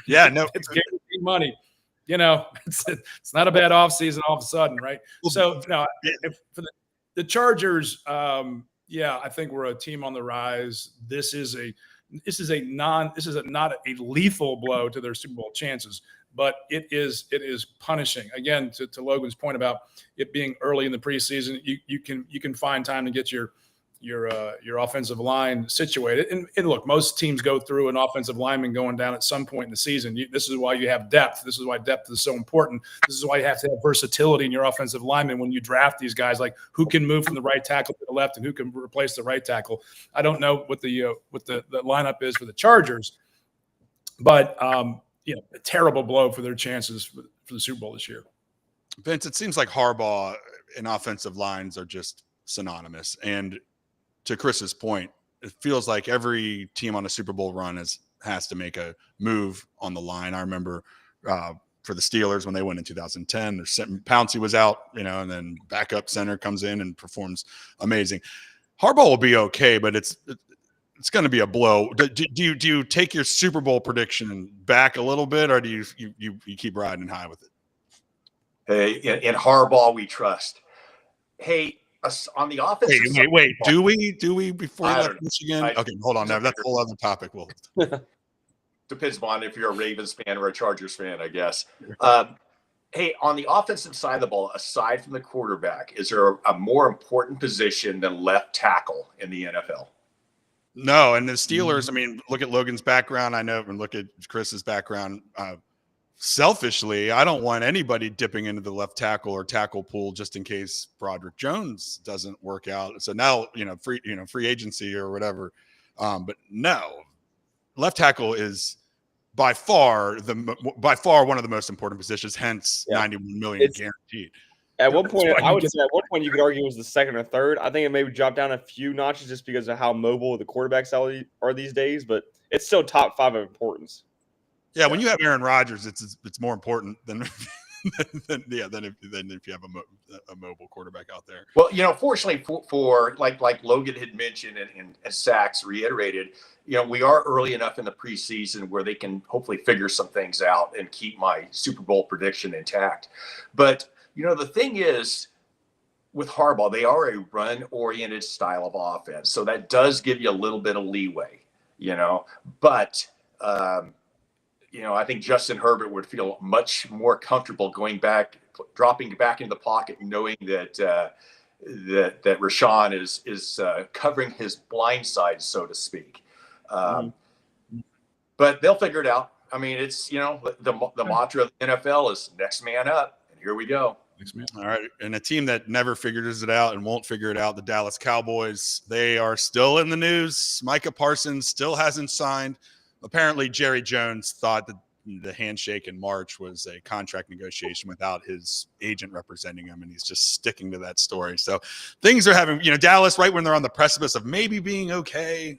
Yeah, no, it's guaranteed money. It's not a bad offseason all of a sudden, right? So no, for the Chargers, I think we're a team on the rise. This is not a lethal blow to their Super Bowl chances, but it is punishing. Again, to Logan's point about it being early in the preseason, you can find time to get your offensive line situated. And look, most teams go through an offensive lineman going down at some point in the season. This is why you have depth. This is why depth is so important. This is why you have to have versatility in your offensive lineman when you draft these guys, like who can move from the right tackle to the left and who can replace the right tackle. I don't know what the lineup is for the Chargers, but a terrible blow for their chances for the Super Bowl this year. Vince, it seems like Harbaugh and offensive lines are just synonymous. And to Chris's point, it feels like every team on a Super Bowl run has to make a move on the line. I remember for the Steelers when they went in 2010, Pouncey was out, and then backup center comes in and performs amazing. Harbaugh will be okay, but it's going to be a blow. Do you take your Super Bowl prediction back a little bit, or do you keep riding high with it? Hey, in Harbaugh we trust. Hey, on the offensive side. Wait. Do we before we left Michigan? Okay, hold on. That's a whole other topic. Well, depends on if you're a Ravens fan or a Chargers fan, I guess. Hey, on the offensive side of the ball, aside from the quarterback, is there a more important position than left tackle in the NFL? No, and the Steelers, I mean, look at Logan's background. I know, and look at Chris's background. Selfishly, I don't want anybody dipping into the left tackle or tackle pool just in case Broderick Jones doesn't work out. So now, free agency or whatever. But no, left tackle is by far one of the most important positions. Hence, 91 million guaranteed. At one point, I would say you could argue it was the second or third. I think it maybe dropped down a few notches just because of how mobile the quarterbacks are these days. But it's still top 5 of importance. Yeah, when you have Aaron Rodgers, it's more important than if you have a mobile quarterback out there. Well, fortunately for like Logan had mentioned and Sachs reiterated, we are early enough in the preseason where they can hopefully figure some things out and keep my Super Bowl prediction intact. But the thing is, with Harbaugh, they are a run-oriented style of offense, so that does give you a little bit of leeway, But I think Justin Herbert would feel much more comfortable dropping back into the pocket, knowing that that Rashawn is covering his blind side, so to speak. But they'll figure it out. I mean, it's the mantra of the NFL is next man up, and here we go. Thanks, man. All right. And a team that never figures it out and won't figure it out, the Dallas Cowboys, they are still in the news. Micah Parsons still hasn't signed. Apparently, Jerry Jones thought that the handshake in March was a contract negotiation without his agent representing him, and he's just sticking to that story. So things are having, Dallas, right when they're on the precipice of maybe being okay,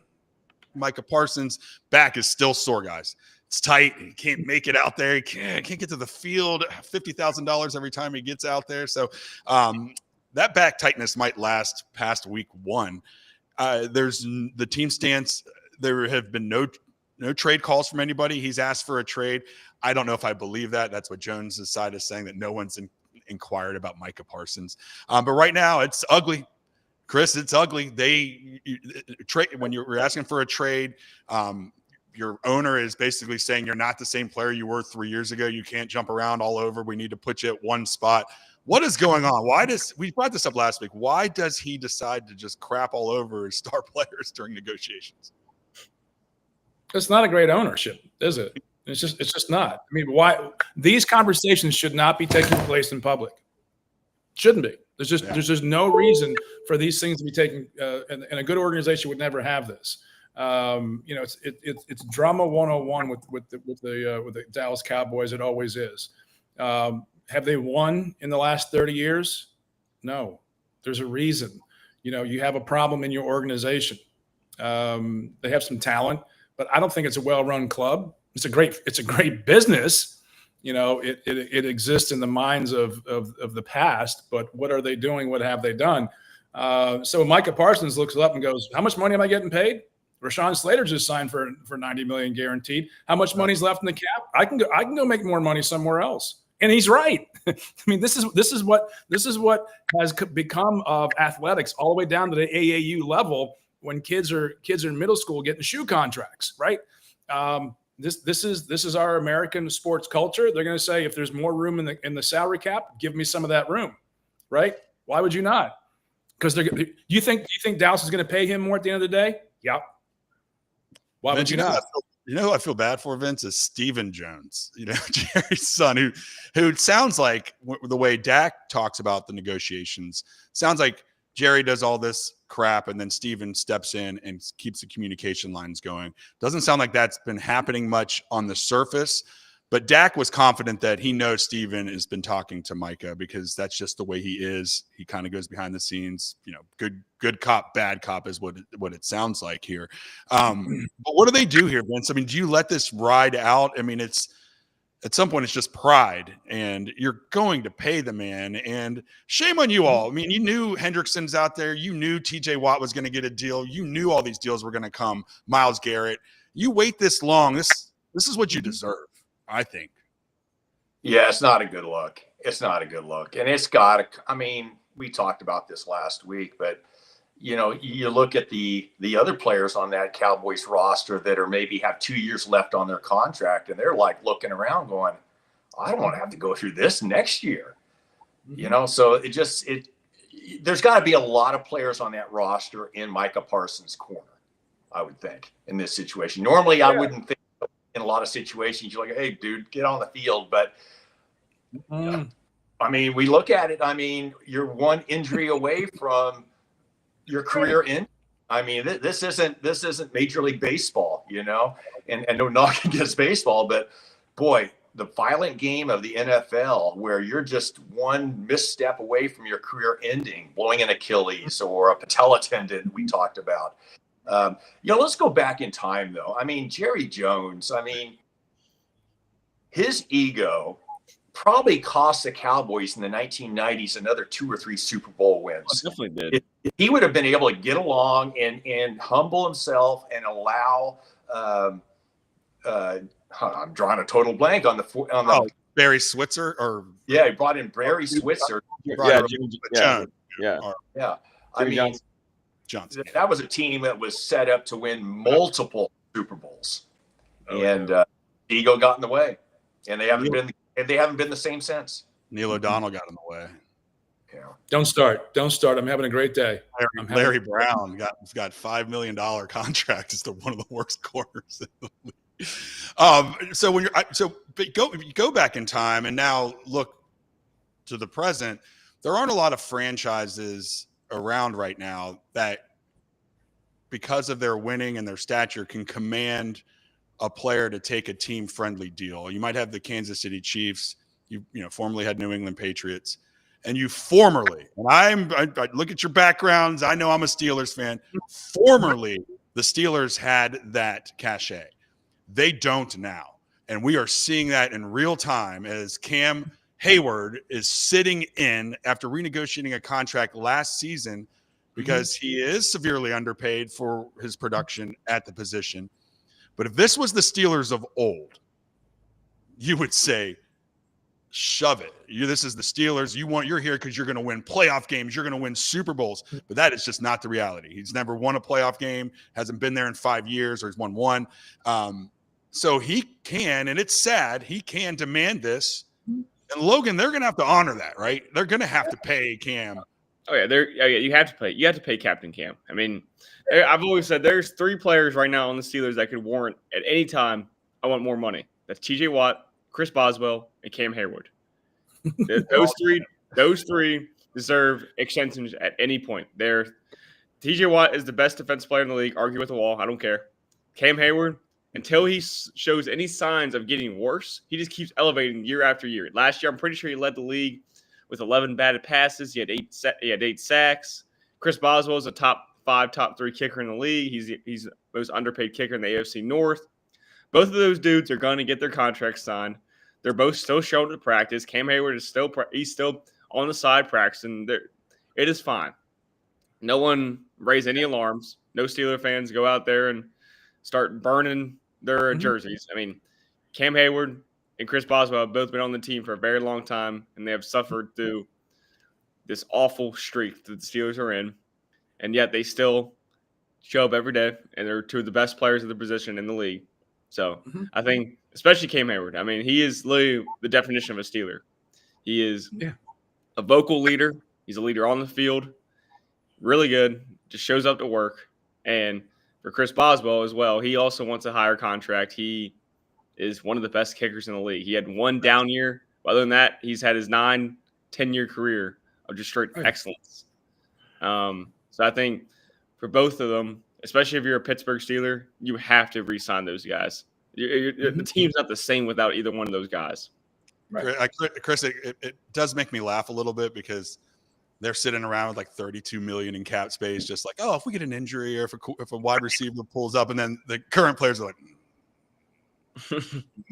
Micah Parsons' back is still sore, guys. It's tight. He can't make it out there. He can't get to the field. $50,000 every time he gets out there. So that back tightness might last past week 1. There's the team stance. There have been no trade calls from anybody. He's asked for a trade. I don't know if I believe that. That's what Jones' side is saying, that no one's inquired about Micah Parsons. But right now, it's ugly. Chris, it's ugly. When you're asking for a trade, your owner is basically saying you're not the same player you were 3 years ago. You can't jump around all over. We need to put you at one spot. What is going on? We brought this up last week. Why does he decide to just crap all over his star players during negotiations? It's not a great ownership, is it? It's just not. I mean, why these conversations should not be taking place in public? Shouldn't be. There's just no reason for these things to be taken. And a good organization would never have this. It's drama 101 with the Dallas Cowboys. It always is. Have they won in the last 30 years? No. There's a reason. You have a problem in your organization. They have some talent, but I don't think it's a well-run club. It's a great business. It exists in the minds of the past, but what are they doing? What have they done? So Micah Parsons looks up and goes, how much money am I getting paid? Rashawn Slater just signed for $90 million guaranteed. How much money's left in the cap? I can go make more money somewhere else. And he's right. I mean, this is what has become of athletics all the way down to the AAU level when kids are in middle school getting shoe contracts, right? This is our American sports culture. They're going to say, if there's more room in the salary cap, give me some of that room, right? Why would you not? Because you think Dallas is going to pay him more at the end of the day? Yep. Why would you not? Who I feel bad for, Vince, is Stephen Jones, Jerry's son, who sounds like, the way Dak talks about the negotiations, sounds like Jerry does all this crap and then Stephen steps in and keeps the communication lines going. Doesn't sound like that's been happening much on the surface, but Dak was confident that he knows Stephen has been talking to Micah because that's just the way he is. He kind of goes behind the scenes, good cop, bad cop is what it sounds like here. But what do they do here, Vince? I mean, do you let this ride out? I mean, it's at some point it's just pride and you're going to pay the man, and shame on you all. I mean, you knew Hendrickson's out there. You knew TJ Watt was going to get a deal. You knew all these deals were going to come. Myles Garrett, you wait this long. This is what you deserve, I think. Yeah, it's not a good look. It's not a good look. And it's got to, I mean, we talked about this last week, but you look at the other players on that Cowboys roster that are maybe have 2 years left on their contract, and they're like looking around going, I don't want to have to go through this next year. So there's got to be a lot of players on that roster in Micah Parsons' corner, I would think, in this situation. Normally, I wouldn't think in a lot of situations, you're like, hey, dude, get on the field. But I mean, we look at it. I mean, you're one injury away from your career end. I mean, this isn't Major League Baseball, and no knock against baseball, but boy, the violent game of the NFL where you're just one misstep away from your career ending, blowing an Achilles or a patella tendon we talked about. Let's go back in time though. I mean, Jerry Jones, his ego probably cost the Cowboys in the 1990s another 2 or 3 Super Bowl wins. Definitely did. If he would have been able to get along and humble himself and allow I'm drawing a total blank on the Barry Switzer he brought in Barry Switzer. Yeah. I mean, Johnson. That was a team that was set up to win multiple Super Bowls, ego got in the way, and they haven't been the same since. Neil O'Donnell got in the way. Yeah. Don't start. I'm having a great day. Larry Brown got $5 million contract as one of the worst corners in the league. So when you go back in time and now look, to the present, there aren't a lot of franchises around right now that, because of their winning and their stature, can command a player to take a team-friendly deal. You might have the Kansas City Chiefs. You formerly had New England Patriots, and you formerly, and I look at your backgrounds. I know I'm a Steelers fan. Formerly, the Steelers had that cachet. They don't now, and we are seeing that in real time as Cam Hayward is sitting in after renegotiating a contract last season because he is severely underpaid for his production at the position. But if this was the Steelers of old, you would say, shove it. This is the Steelers. You're here because you're going to win playoff games. You're going to win Super Bowls. But that is just not the reality. He's never won a playoff game, hasn't been there in 5 years, or he's won one. So he can, and it's sad, he can demand this. And Logan, they're going to have to honor that, right? They're going to have to pay Cam. Oh yeah, you have to pay. You have to pay Captain Cam. I mean, I've always said there's 3 players right now on the Steelers that could warrant at any time, I want more money. That's T.J. Watt, Chris Boswell, and Cam Hayward. Those three deserve extensions at any point. T.J. Watt is the best defensive player in the league. Argue with the wall. I don't care. Cam Hayward, until he shows any signs of getting worse, he just keeps elevating year after year. Last year, I'm pretty sure he led the league with 11 batted passes. He had 8 sacks. Chris Boswell is a top 5, top 3 kicker in the league. He's the most underpaid kicker in the AFC North. Both of those dudes are going to get their contracts signed. They're both still showing to practice. Cam Hayward is still on the side practicing. It is fine. No one raise any alarms. No Steeler fans go out there and start burning their jerseys. I mean, Cam Hayward and Chris Boswell have both been on the team for a very long time, and they have suffered through this awful streak that the Steelers are in, and yet they still show up every day, and they're 2 of the best players of the position in the league. So I think, especially Cam Hayward, I mean, he is literally the definition of a Steeler. He is a vocal leader. He's a leader on the field. Really good. Just shows up to work. And for Chris Boswell as well, he also wants a higher contract. He is one of the best kickers in the league. He had one down year. Other than that, he's had his 9-10-year career of just straight excellence. So I think for both of them, especially if you're a Pittsburgh Steeler, you have to re-sign those guys. The team's not the same without either one of those guys. Right. Chris, it does make me laugh a little bit because they're sitting around with like $32 million in cap space, just like, oh, if we get an injury or if a wide receiver pulls up, and then the current players are like,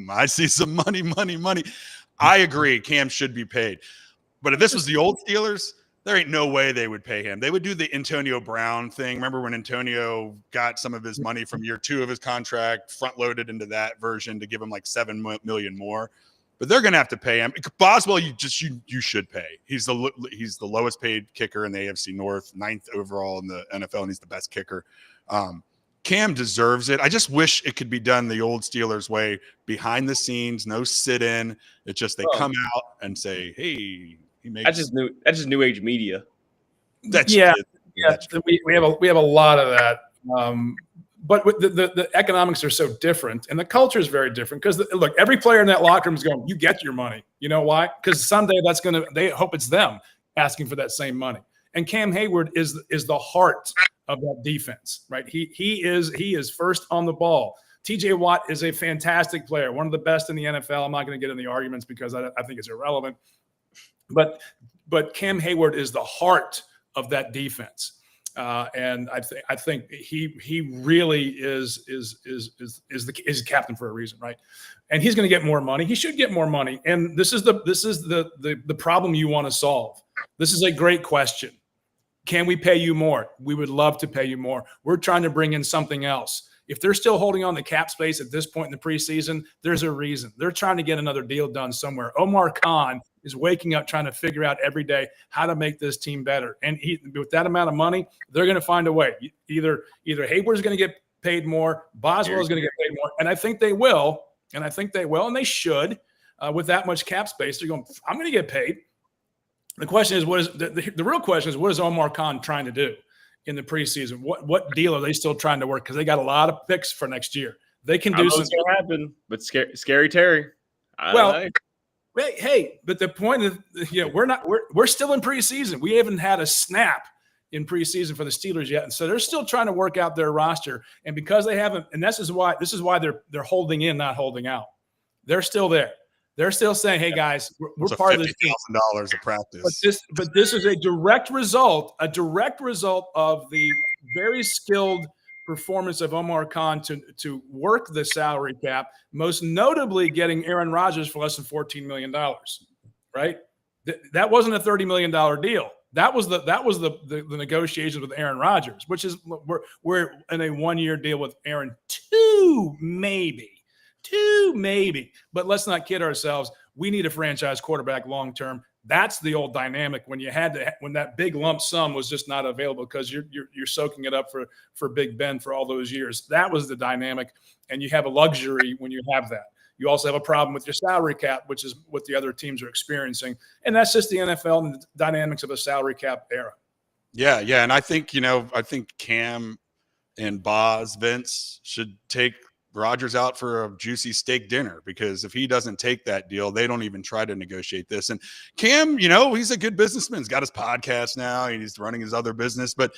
I see some money. I agree, Cam should be paid. But if this was the old Steelers, there ain't no way they would pay him. They would do the Antonio Brown thing. Remember when Antonio got some of his money from year 2 of his contract, front-loaded into that version to give him like $7 million more? But they're going to have to pay him. Boswell, you should pay. He's the lowest paid kicker in the AFC North, 9th overall in the NFL, and he's the best kicker. Cam deserves it. I just wish it could be done the old Steelers way, behind the scenes, no sit-in. It's just they come out and say, hey, he makes. That's just new age media. We have a lot of that. But the economics are so different, and the culture is very different. Because look, every player in that locker room is going, "You get your money." You know why? Because someday they hope it's them asking for that same money. And Cam Hayward is the heart of that defense, right? He is first on the ball. T.J. Watt is a fantastic player, one of the best in the NFL. I'm not going to get in the arguments because I think it's irrelevant. But Cam Hayward is the heart of that defense, and I think he really is the captain for a reason, right? And he's going to get more money. He should get more money. And this is the problem you want to solve. This is a great question. Can we pay you more? We would love to pay you more. We're trying to bring in something else. If they're still holding on the cap space at this point in the preseason, there's a reason. They're trying to get another deal done somewhere. Omar Khan is waking up trying to figure out every day how to make this team better. And with that amount of money, they're going to find a way. Either Hayward's going to get paid more, Boswell is going to get paid more, and I think they will. And they should. With that much cap space, they're going, I'm going to get paid. The question is, the real question is, what is Omar Khan trying to do in the preseason? What deal are they still trying to work? Because they got a lot of picks for next year. They can do something. Going to happen, but scary Terry. Hey, but the point of we're still in preseason. We haven't had a snap in preseason for the Steelers yet, and so they're still trying to work out their roster. And because they haven't, and this is why they're holding in, not holding out. They're still there. They're still saying, "Hey guys, we're part of this." $50,000 of practice. But this is a direct result of the very skilled performance of Omar Khan to work the salary cap, most notably getting Aaron Rodgers for less than $14 million. Right? That wasn't a $30 million deal. That was the negotiations with Aaron Rodgers, which is we're in a 1-year deal with Aaron, two maybe. But let's not kid ourselves. We need a franchise quarterback long term. That's the old dynamic when that big lump sum was just not available because you're soaking it up for Big Ben for all those years. That was the dynamic, and you have a luxury when you have that. You also have a problem with your salary cap, which is what the other teams are experiencing, and that's just the NFL and the dynamics of a salary cap era. Yeah, and I think Cam and Vince should take Rodgers out for a juicy steak dinner, because if he doesn't take that deal, they don't even try to negotiate this. And Cam, he's a good businessman. He's got his podcast now. He's running his other business, but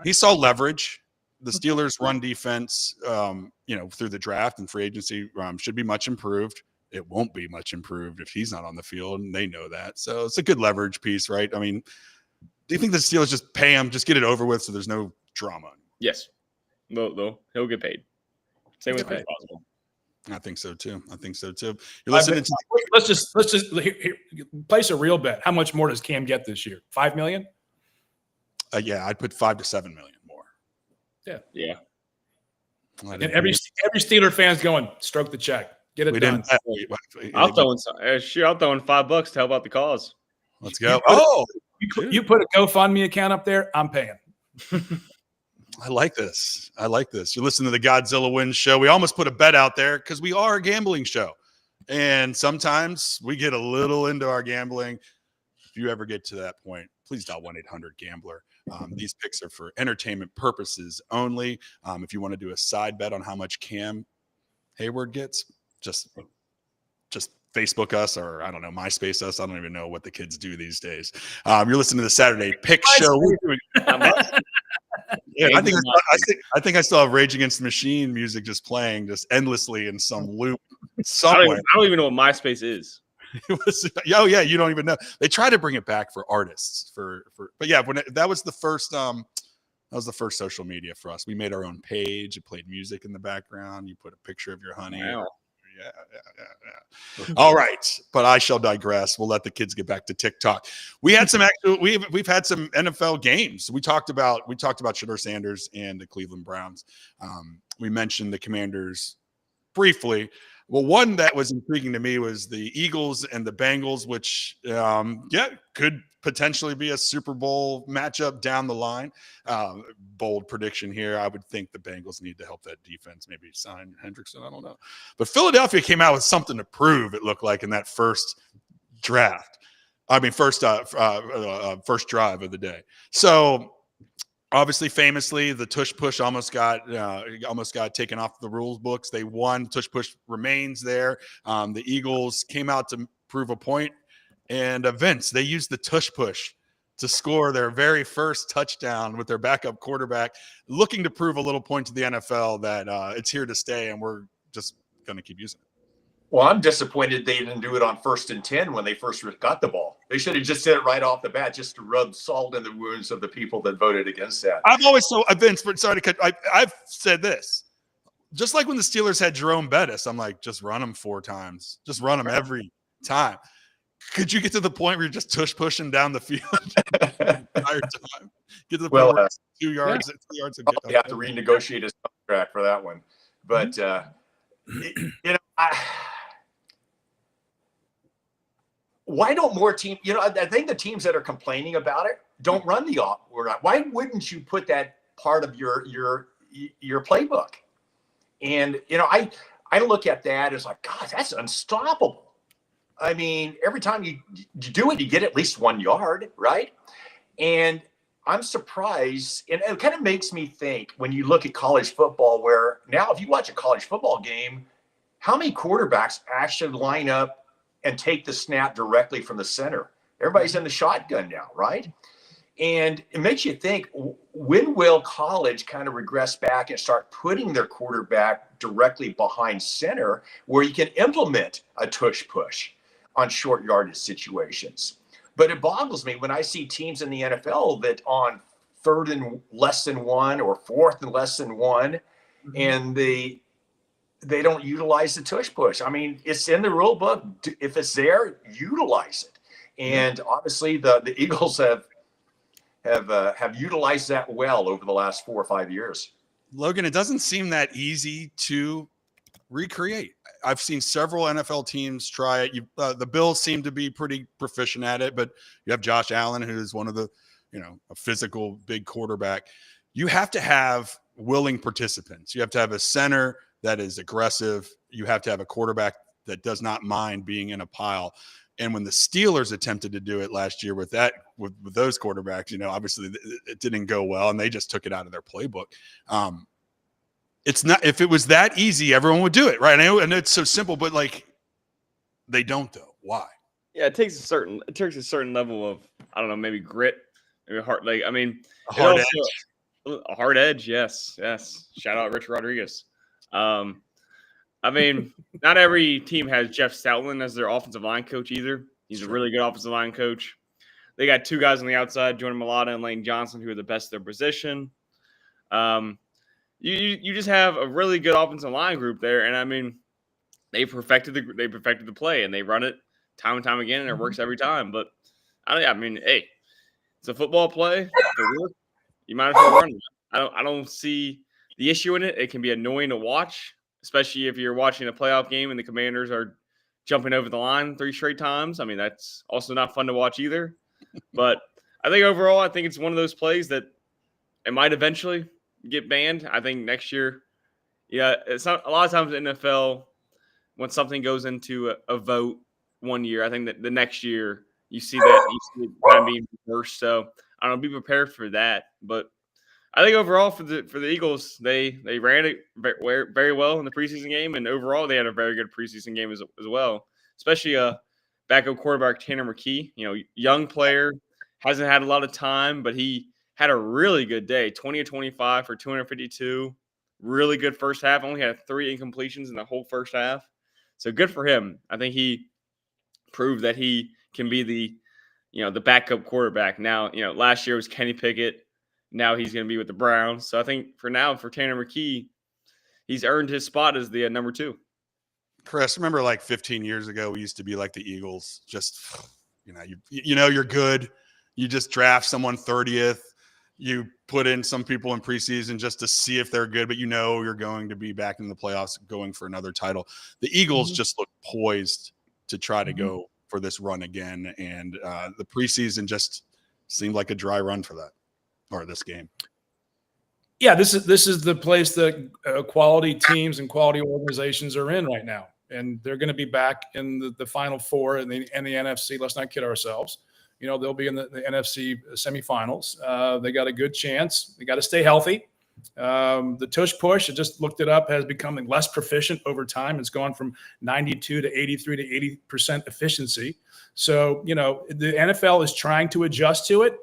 he saw leverage. The Steelers' run defense, through the draft and free agency should be much improved. It won't be much improved if he's not on the field, and they know that. So it's a good leverage piece, right? I mean, do you think the Steelers just pay him, just get it over with so there's no drama? Yes. Though he'll get paid. Same with possible. I think so too. You're listening to. Let's just here, place a real bet. How much more does Cam get this year? $5 million? Yeah, I'd put $5 to $7 million more. Yeah. And every Steeler fan's going, stroke the check, get it done. I'll throw in $5 to help out the cause. Let's go. You put a GoFundMe account up there, I'm paying. I like this. You're listening to the Godzilla Win show. We almost put a bet out there because we are a gambling show. And sometimes we get a little into our gambling. If you ever get to that point, please dial 1-800-GAMBLER. These picks are for entertainment purposes only. If you want to do a side bet on how much Cam Hayward gets, just Facebook us, or I don't know, MySpace us. I don't even know what the kids do these days. You're listening to the Saturday Pick Show. Yeah, I think I still have Rage Against the Machine music just playing just endlessly in some loop somewhere. I don't even know what MySpace is. You don't even know. They try to bring it back for artists but yeah, that was the first social media for us. We made our own page. It played music in the background. You put a picture of your honey. Wow. Yeah. All right, but I shall digress. We'll let the kids get back to TikTok. We've had some NFL games. We talked about Shedeur Sanders and the Cleveland Browns. We mentioned the Commanders briefly. Well, one that was intriguing to me was the Eagles and the Bengals, which could potentially be a Super Bowl matchup down the line. Bold prediction here. I would think the Bengals need to help that defense, maybe sign Hendrickson. I don't know. But Philadelphia came out with something to prove, it looked like, in that first draft. First drive of the day. So obviously, famously, the tush push almost got taken off the rules books. They won. Tush push remains there. The Eagles came out to prove a point. And Vince, they used the tush push to score their very first touchdown with their backup quarterback, looking to prove a little point to the NFL that it's here to stay, and we're just going to keep using it. Well, I'm disappointed they didn't do it on 1st and 10 when they first got the ball. They should have just said it right off the bat, just to rub salt in the wounds of the people that voted against that. Vince, sorry to cut. I've said this. Just like when the Steelers had Jerome Bettis, I'm like, just run him 4 times. Just run him every time. Could you get to the point where you're just tush pushing down the field the entire time? Get to the point where it's 2 yards, 3 yards. You have to renegotiate his contract for that one. But, why don't more teams, I think the teams that are complaining about it don't run the why wouldn't you put that part of your playbook? And, I look at that as like, God, that's unstoppable. I mean, every time you do it, you get at least 1 yard, right? And I'm surprised, and it kind of makes me think when you look at college football, where now if you watch a college football game, how many quarterbacks actually line up and take the snap directly from the center. Everybody's in the shotgun now, right? And it makes you think, when will college kind of regress back and start putting their quarterback directly behind center where you can implement a tush push on short yardage situations? But it boggles me when I see teams in the NFL that on 3rd and less than 1 or 4th and less than 1, and they don't utilize the tush push. I mean, it's in the rule book. If it's there, utilize it. And obviously the Eagles have utilized that well over the last 4 or 5 years. Logan, it doesn't seem that easy to recreate. I've seen several NFL teams try it. The Bills seem to be pretty proficient at it, but you have Josh Allen, who's one of the, a physical big quarterback. You have to have willing participants. You have to have a center that is aggressive. You have to have a quarterback that does not mind being in a pile. And when the Steelers attempted to do it last year with those quarterbacks, obviously it didn't go well, and they just took it out of their playbook. It's not, if it was that easy, everyone would do it, right? And it's so simple, but they don't though. Why? Yeah, it takes a certain level of, I don't know, maybe grit, maybe heart. A hard edge. A hard edge. Yes. Shout out Rich Rodriguez. Not every team has Jeff Stoutland as their offensive line coach either. He's a really good offensive line coach. They got 2 guys on the outside, Jordan Mailata and Lane Johnson, who are the best of their position. You just have a really good offensive line group there, and they perfected the play, and they run it time and time again, and it works every time. But hey, it's a football play. You might as well run it. I don't see the issue in it. It can be annoying to watch, especially if you're watching a playoff game and the Commanders are jumping over the line 3 straight times. That's also not fun to watch either. But I think overall, I think it's one of those plays that it might eventually get banned. I think next year, it's not, a lot of times in the NFL, when something goes into a vote one year, I think that the next year you see it kind of being reversed. So I don't know, be prepared for that. But I think overall for the Eagles, they ran it very well in the preseason game, and overall they had a very good preseason game as well. Especially backup quarterback Tanner McKee, young player, hasn't had a lot of time, but he had a really good day. 20 of 25 for 252. Really good first half. Only had 3 incompletions in the whole first half. So good for him. I think he proved that he can be the backup quarterback. Now, last year was Kenny Pickett. Now he's going to be with the Browns. So I think for Tanner McKee, he's earned his spot as the number 2. Chris, remember 15 years ago, we used to be like the Eagles. Just, you're good. You just draft someone 30th. You put in some people in preseason just to see if they're good, but you're going to be back in the playoffs going for another title. The Eagles just look poised to try to go for this run again. And the preseason just seemed like a dry run for that, or this game. Yeah, this is the place that quality teams and quality organizations are in right now. And they're going to be back in the Final Four and the NFC. Let's not kid ourselves. They'll be in the NFC semifinals. They got a good chance. They got to stay healthy. The tush push, I just looked it up, has become less proficient over time. It's gone from 92 to 83 to 80% efficiency. So, the NFL is trying to adjust to it.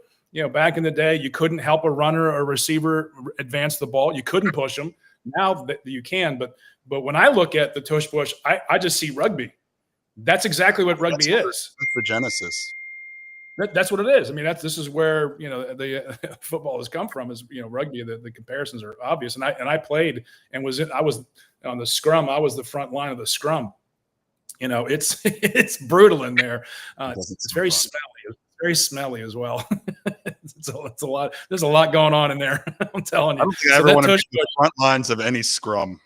Back in the day, you couldn't help a runner or a receiver advance the ball. You couldn't push them. Now that you can. But when I look at the tush push, I just see rugby. That's exactly what rugby is. That's the genesis. That's what it is. This is where the football has come from. Is rugby. The comparisons are obvious. And I played and I was on the scrum. I was the front line of the scrum. It's brutal in there. It's very smelly. It's very smelly as well. it's a lot. There's a lot going on in there. I'm telling you. I don't think I ever want to be the front lines of any scrum.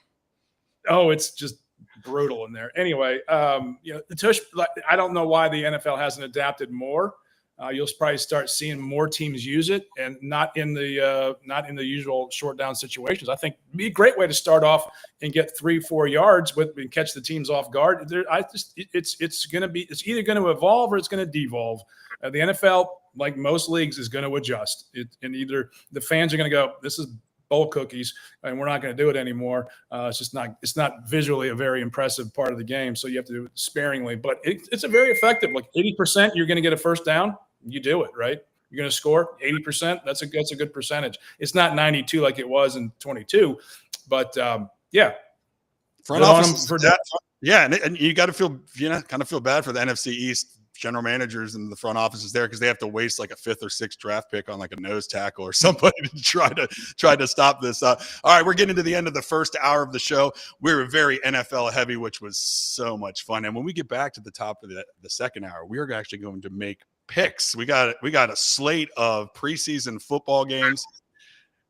Oh, it's just brutal in there. Anyway, the tush. I don't know why the NFL hasn't adapted more. You'll probably start seeing more teams use it, and not in the usual short down situations. I think it'd be a great way to start off and get 3-4 yards and catch the teams off guard. It's either going to evolve or it's going to devolve. The NFL, like most leagues, is going to adjust. And either the fans are going to go, this is bowl cookies, and we're not going to do it anymore. It's not visually a very impressive part of the game, so you have to do it sparingly. But it's a very effective. Like 80%, you're going to get a first down. You do it, right? You're going to score 80%. That's a good percentage. It's not 92 like it was in 22, but yeah. Front office for that. Yeah, and you got to feel, kind of feel bad for the NFC East general managers and the front offices there, because they have to waste like a 5th or 6th draft pick on like a nose tackle or somebody to try to stop this. All right, we're getting to the end of the first hour of the show. We were very NFL heavy, which was so much fun. And when we get back to the top of the second hour, we are actually going to make picks. We got a slate of preseason football games,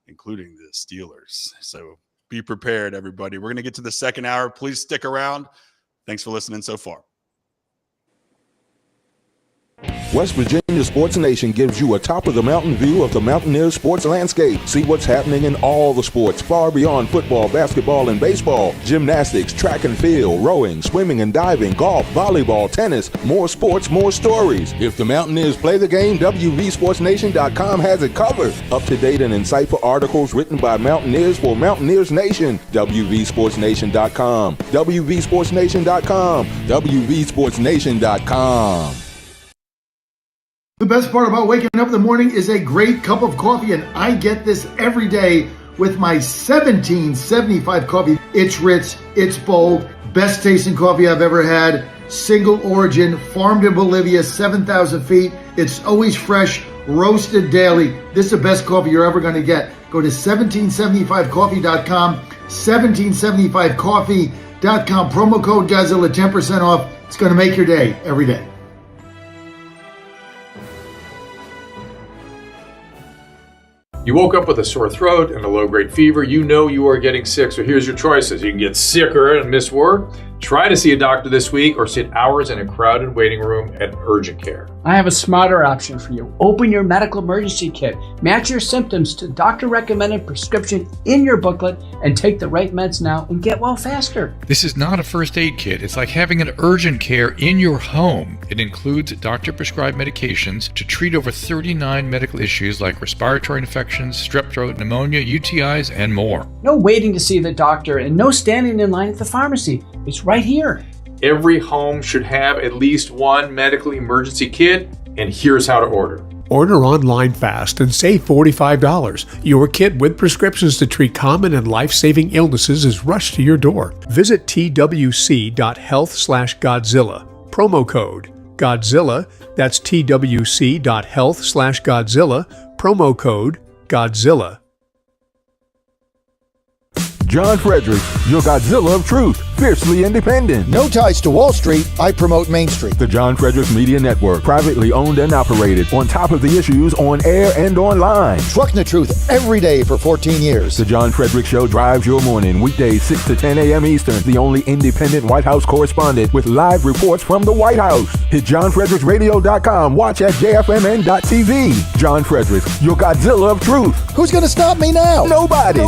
including the Steelers. So be prepared, everybody. We're going to get to the second hour. Please stick around. Thanks for listening so far. West Virginia Sports Nation gives you a top-of-the-mountain view of the Mountaineers sports landscape. See what's happening in all the sports, far beyond football, basketball, and baseball. Gymnastics, track and field, rowing, swimming and diving, golf, volleyball, tennis. More sports, more stories. If the Mountaineers play the game, WVSportsNation.com has it covered. Up-to-date and insightful articles written by Mountaineers for Mountaineers Nation. WVSportsNation.com. WVSportsNation.com. WVSportsNation.com. The best part about waking up in the morning is a great cup of coffee, and I get this every day with my 1775 coffee. It's rich, it's bold, best tasting coffee I've ever had. Single origin, farmed in Bolivia, 7,000 feet. It's always fresh, roasted daily. This is the best coffee you're ever going to get. Go to 1775coffee.com, 1775coffee.com. Promo code Godzilla, 10% off. It's going to make your day every day. You woke up with a sore throat and a low-grade fever. You know you are getting sick, so here's your choices. You can get sicker and miss work, try to see a doctor this week, or sit hours in a crowded waiting room at urgent care. I have a smarter option for you. Open your medical emergency kit. Match your symptoms to doctor-recommended prescription in your booklet and take the right meds now and get well faster. This is not a first aid kit. It's like having an urgent care in your home. It includes doctor-prescribed medications to treat over 39 medical issues like respiratory infections, strep throat, pneumonia, UTIs, and more. No waiting to see the doctor and no standing in line at the pharmacy. It's right here. Every home should have at least one medical emergency kit, and here's how to order. Order online fast and save $45. Your kit with prescriptions to treat common and life-saving illnesses is rushed to your door. Visit twc.health/Godzilla. Promo code Godzilla. That's twc.health/Godzilla. Promo code Godzilla. John Frederick, your Godzilla of truth, fiercely independent. No ties to Wall Street, I promote Main Street. The John Frederick Media Network, privately owned and operated, on top of the issues on air and online. Trucking the truth every day for 14 years. The John Frederick Show drives your morning, weekdays 6 to 10 a.m. Eastern. The only independent White House correspondent with live reports from the White House. Hit JohnFredericksRadio.com. Watch at JFMN.tv. John Frederick, your Godzilla of truth. Who's going to stop me now? Nobody.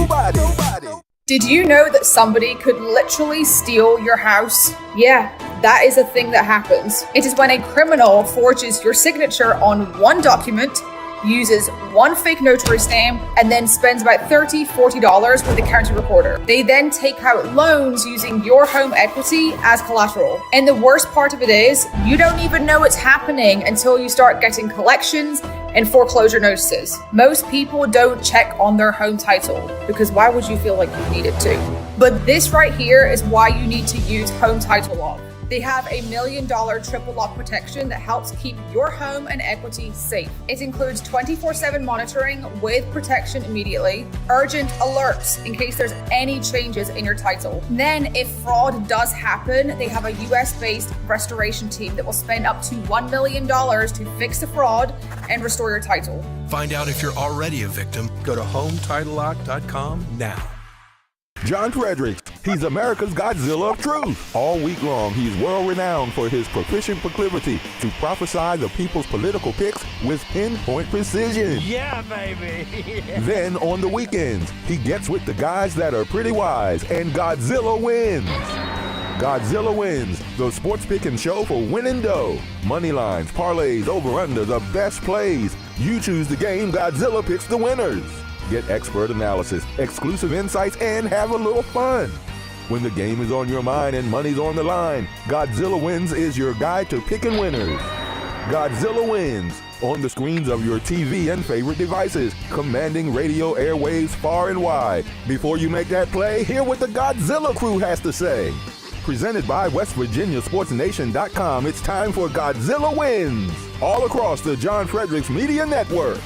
Did you know that somebody could literally steal your house? Yeah, that is a thing that happens. It is when a criminal forges your signature on one document, uses one fake notary stamp, and then spends about $30, $40 with the county recorder. They then take out loans using your home equity as collateral. And the worst part of it is, you don't even know it's happening until you start getting collections and foreclosure notices. Most people don't check on their home title because why would you feel like you needed to? But this right here is why you need to use Home Title Lock. They have $1 million triple lock protection that helps keep your home and equity safe. It includes 24/7 monitoring with protection immediately, urgent alerts in case there's any changes in your title. Then if fraud does happen, they have a US-based restoration team that will spend up to $1 million to fix the fraud and restore your title. Find out if you're already a victim. Go to HomeTitleLock.com now. John Frederick, he's America's Godzilla of truth. All week long, he's world-renowned for his proficient proclivity to prophesy the people's political picks with pinpoint precision. Yeah, baby. Then on the weekends, he gets with the guys that are pretty wise, and Godzilla wins. Godzilla Wins, the sports picking show for winning dough. Money lines, parlays, over-under, the best plays. You choose the game, Godzilla picks the winners. Get expert analysis, exclusive insights, and have a little fun. When the game is on your mind and money's on the line, Godzilla Wins is your guide to picking winners. Godzilla Wins, on the screens of your TV and favorite devices, commanding radio airwaves far and wide. Before you make that play, hear what the Godzilla crew has to say. Presented by WestVirginiaSportsNation.com, it's time for Godzilla Wins, all across the John Fredericks Media Network.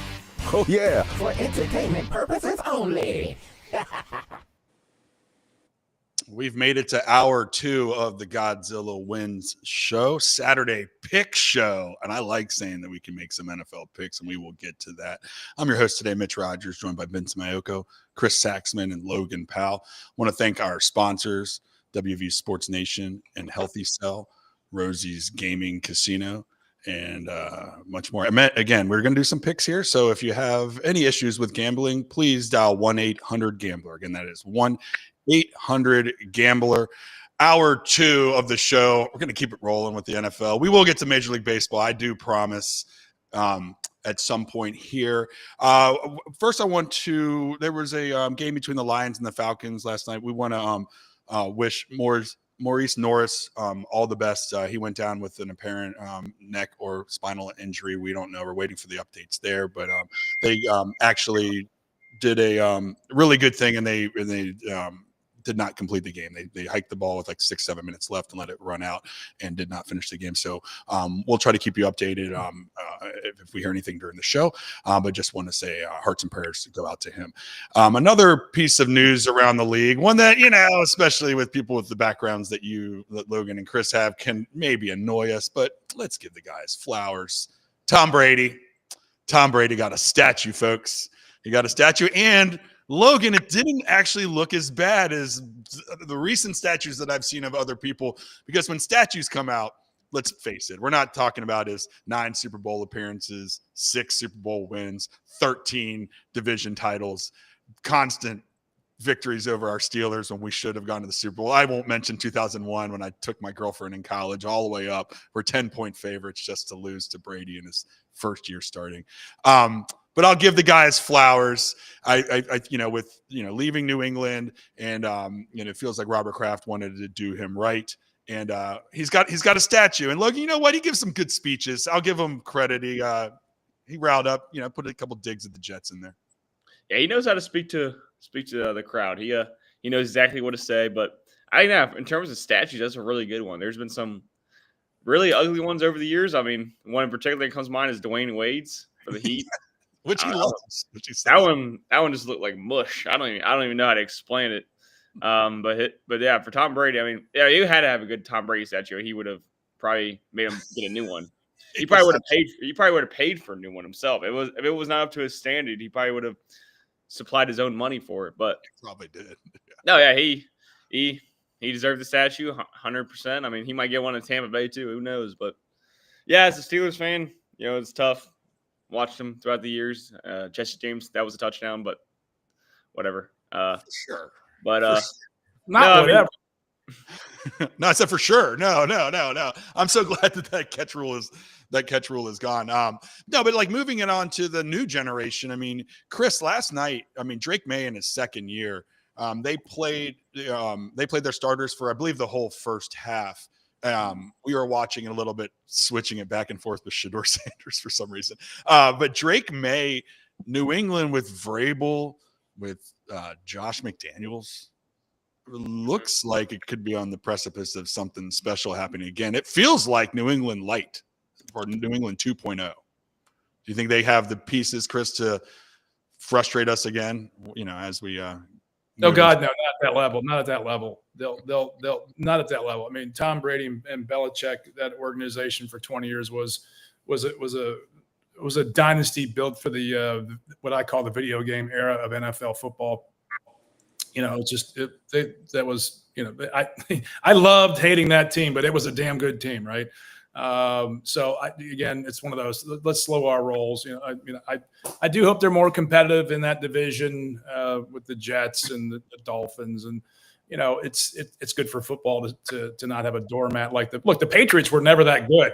Oh yeah. For entertainment purposes only. We've made it to hour 2 of the Godzilla Wins show, Saturday pick show. And I like saying that we can make some NFL picks, and we will get to that. I'm your host today, Mitch Rogers, joined by Vince Mayoko, Chris Saxman, and Logan Powell. I want to thank our sponsors, WV Sports Nation and Healthy Cell, Rosie's Gaming Casino, and much more. Again, we're going to do some picks here. So if you have any issues with gambling, please dial 1-800-GAMBLER. Again, that is 1-800-GAMBLER. Hour 2 of the show. We're going to keep it rolling with the NFL. We will get to Major League Baseball, I do promise, at some point here. First, there was a game between the Lions and the Falcons last night. We want to wish Maurice Norris all the best. He went down with an apparent neck or spinal injury. We don't know. We're waiting for the updates there, but they actually did a really good thing, and they did not complete the game. They hiked the ball with like 6-7 minutes left and let it run out and did not finish the game. So we'll try to keep you updated if we hear anything during the show, but just want to say hearts and prayers to go out to him. Another piece of news around the league, one that, especially with people with the backgrounds that Logan and Chris have, can maybe annoy us, but let's give the guys flowers. Tom Brady got a statue, folks. He got a statue, and Logan, it didn't actually look as bad as the recent statues that I've seen of other people, because when statues come out, let's face it, we're not talking about his 9 Super Bowl appearances, 6 Super Bowl wins, 13 division titles, constant victories over our Steelers when we should have gone to the Super Bowl. I won't mention 2001 when I took my girlfriend in college all the way up. We're 10-point favorites just to lose to Brady in his first year starting. But I'll give the guys flowers. With leaving New England, and it feels like Robert Kraft wanted to do him right, and he's got a statue. And look, you know what? He gives some good speeches. I'll give him credit. He riled up, put a couple digs at the Jets in there. Yeah, he knows how to speak to the crowd. He knows exactly what to say. But I know in terms of statues, that's a really good one. There's been some really ugly ones over the years. I mean, one in particular that comes to mind is Dwayne Wade's for the Heat. Which he loves. That one just looked like mush. I don't even know how to explain it. But yeah, for Tom Brady, I mean, yeah, you had to have a good Tom Brady statue. He would have probably made him get a new one. He probably would have paid for a new one himself. If it was not up to his standard, he probably would have supplied his own money for it. But he probably did. No, yeah, he deserved the statue 100%. I mean, he might get one in Tampa Bay too. Who knows? But yeah, as a Steelers fan, it's tough. Watched him throughout the years. Jesse James, that was a touchdown, but whatever. For sure. But whatever. No, I said for sure. No. I'm so glad that catch rule is gone. No, but like moving it on to the new generation. I mean, Chris, last night, Drake May in his second year, they played their starters for, I believe, the whole first half. We were watching it a little bit, switching it back and forth with Shedeur Sanders for some reason. But Drake May, New England with Vrabel, with Josh McDaniels, looks like it could be on the precipice of something special happening again. It feels like New England light, or New England 2.0. Do you think they have the pieces, Chris, to frustrate us again? As we oh God, no, not at that level. Not at that level. They'll not at that level. I mean, Tom Brady and Belichick, that organization for 20 years was a dynasty built for the what I call the video game era of NFL football. That was I loved hating that team, but it was a damn good team, right? Again, it's one of those. Let's slow our rolls. I do hope they're more competitive in that division with the Jets and the Dolphins, and it's good for football to not have a doormat like the Patriots were never that good.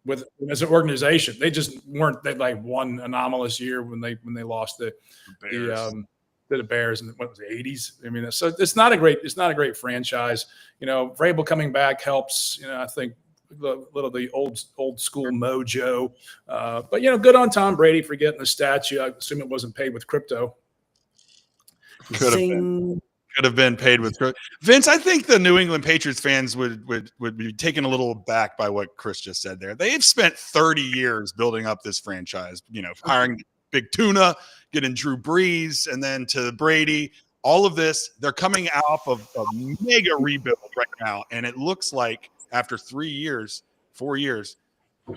with as an organization. They just weren't. They like one anomalous year when they lost the Bears in what was the 80s. I mean, so it's not a great franchise. You know, Vrabel coming back helps. You know, I think the old school mojo. But you know, good on Tom Brady for getting the statue. I assume it wasn't paid with crypto. Could have been paid with Vince. I think the New England Patriots fans would be taken a little back by what Chris just said there. They've spent 30 years building up this franchise, you know, hiring Big Tuna, getting Drew Brees, and then to Brady. All of this, they're coming out of a mega rebuild right now, and it looks like after 4 years,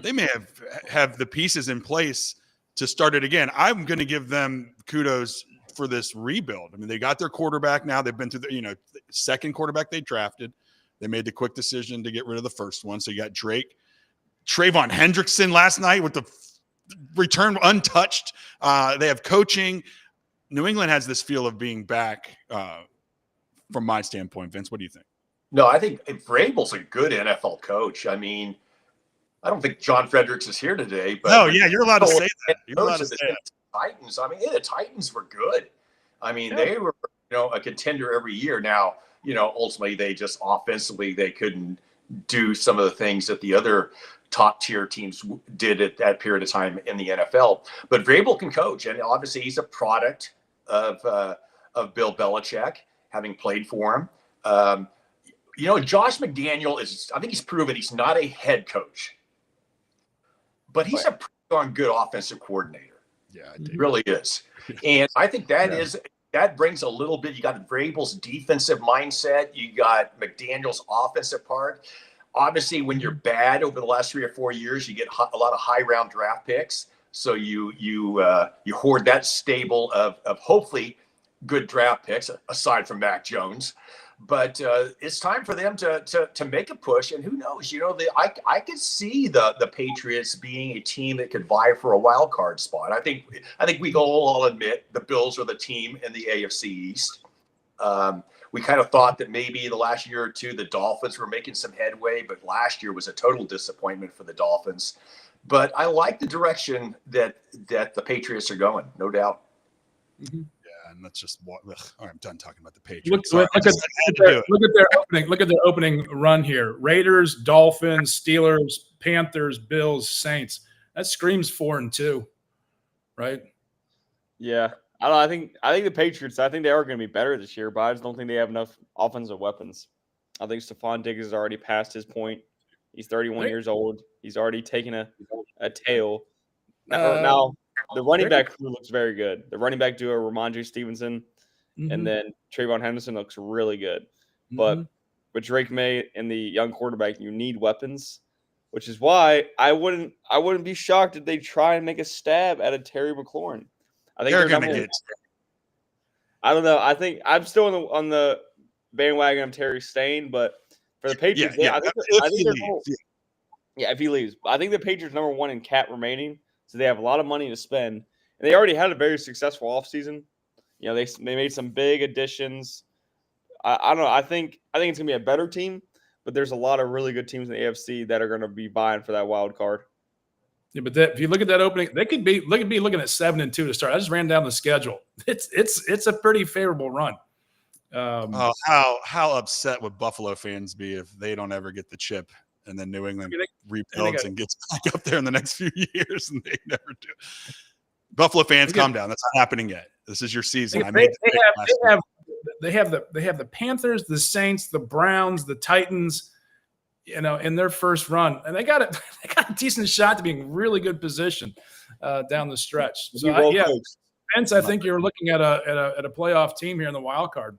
they may have the pieces in place to start it again. I'm going to give them kudos for this rebuild. I mean, they got their quarterback now. They've been through the second quarterback they drafted. They made the quick decision to get rid of the first one. So you got Drake, Trayvon Hendrickson last night with the return untouched. They have coaching. New England has this feel of being back from my standpoint. Vince, what do you think? No, I think Vrabel's a good NFL coach. I mean, I don't think John Fredericks is here today, but no, yeah, you're allowed to say that. You're allowed to say that. Titans. I mean, the Titans were good. I mean, they were, a contender every year. Now, ultimately they just offensively, they couldn't do some of the things that the other top tier teams did at that period of time in the NFL. But Vrabel can coach, and obviously he's a product of Bill Belichick, having played for him. Josh McDaniel I think he's proven he's not a head coach, but he's a pretty darn good offensive coordinator. Yeah, he really is. And I think that brings a little bit. You got Vrabel's defensive mindset. You got McDaniel's offensive part. Obviously, when you're bad over the last 3 or 4 years, you get a lot of high round draft picks. So you hoard that stable of hopefully good draft picks, aside from Mac Jones. But it's time for them to make a push, and who knows? I could see the Patriots being a team that could vie for a wild card spot. I think we all admit the Bills are the team in the AFC East. We kind of thought that maybe the last year or two the Dolphins were making some headway, but last year was a total disappointment for the Dolphins. But I like the direction that the Patriots are going, no doubt. Mm-hmm. And that's just all right, I'm done talking about the Patriots. Look at their opening run here. Raiders, Dolphins, Steelers, Panthers, Bills, Saints. That screams 4-2, right? Yeah. I don't know. I think the Patriots, I think they are going to be better this year, but I just don't think they have enough offensive weapons. I think Stephon Diggs has already passed his point. He's 31 years old. He's already taken a tail. Now the running back crew looks very good. The running back duo, Ramondre Stevenson, and then Trayvon Henderson looks really good. But with Drake May and the young quarterback, you need weapons, which is why I wouldn't be shocked if they try and make a stab at a Terry McLaurin. I think they're going to get. I don't know. I think I'm still on the bandwagon of Terry Stain, but for the Patriots, if he leaves, I think the Patriots number one in cap remaining. So they have a lot of money to spend, and they already had a very successful offseason. They made some big additions. I don't know. I think it's gonna be a better team, but there's a lot of really good teams in the AFC that are gonna be vying for that wild card. Yeah, but if you look at that opening, they could be looking at 7-2 to start. I just ran down the schedule. It's a pretty favorable run. How upset would Buffalo fans be if they don't ever get the chip? And then New England rebuilds and gets back up there in the next few years, and they never do. Buffalo fans, calm down. That's not happening yet. This is your season. They have the Panthers, the Saints, the Browns, the Titans, in their first run, and they got a decent shot to be in really good position down the stretch. So Vince, I think you're looking at a playoff team here in the wild card.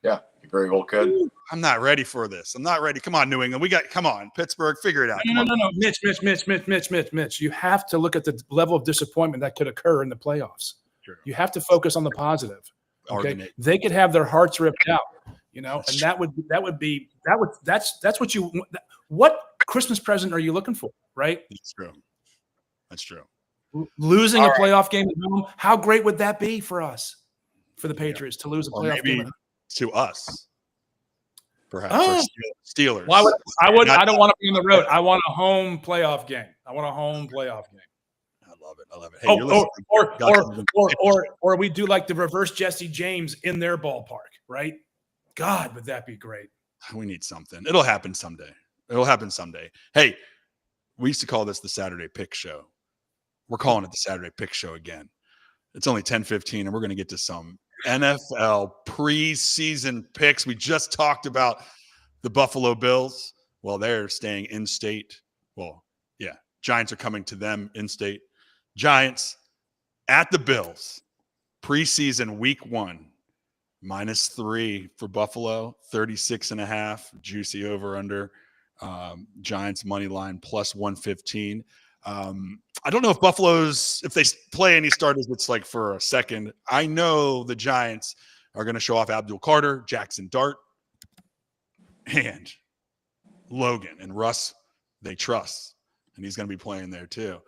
Yeah, you very well could. I'm not ready for this. I'm not ready. Come on, New England. Come on, Pittsburgh, figure it out. No. Mitch. You have to look at the level of disappointment that could occur in the playoffs. True. You have to focus on the positive. Okay, they could have their hearts ripped out, and that's what you. What Christmas present are you looking for, right? That's true. Losing a playoff game at home, how great would that be for us, for the Patriots to lose a playoff game? To us, perhaps. Steelers. Well, I don't want to be on the road. I want a home playoff game. I want a home playoff game. I love it. I love it. Hey, you're listening. Or we do like the reverse Jesse James in their ballpark, right? God, would that be great? We need something. It'll happen someday. Hey, we used to call this the Saturday Pick Show. We're calling it the Saturday Pick Show again. It's only 10:15, and we're going to get to some NFL preseason picks. We just talked about the Buffalo Bills. Well, they're staying in state. Well, yeah, Giants are coming to them in state. Giants at the Bills. Preseason week 1. -3 for Buffalo, 36.5. Juicy over under. Giants money line +115. I don't know if if they play any starters, it's like for a second. I know the Giants are going to show off Abdul Carter, Jackson Dart, and Logan and Russ. They trust, and he's going to be playing there too.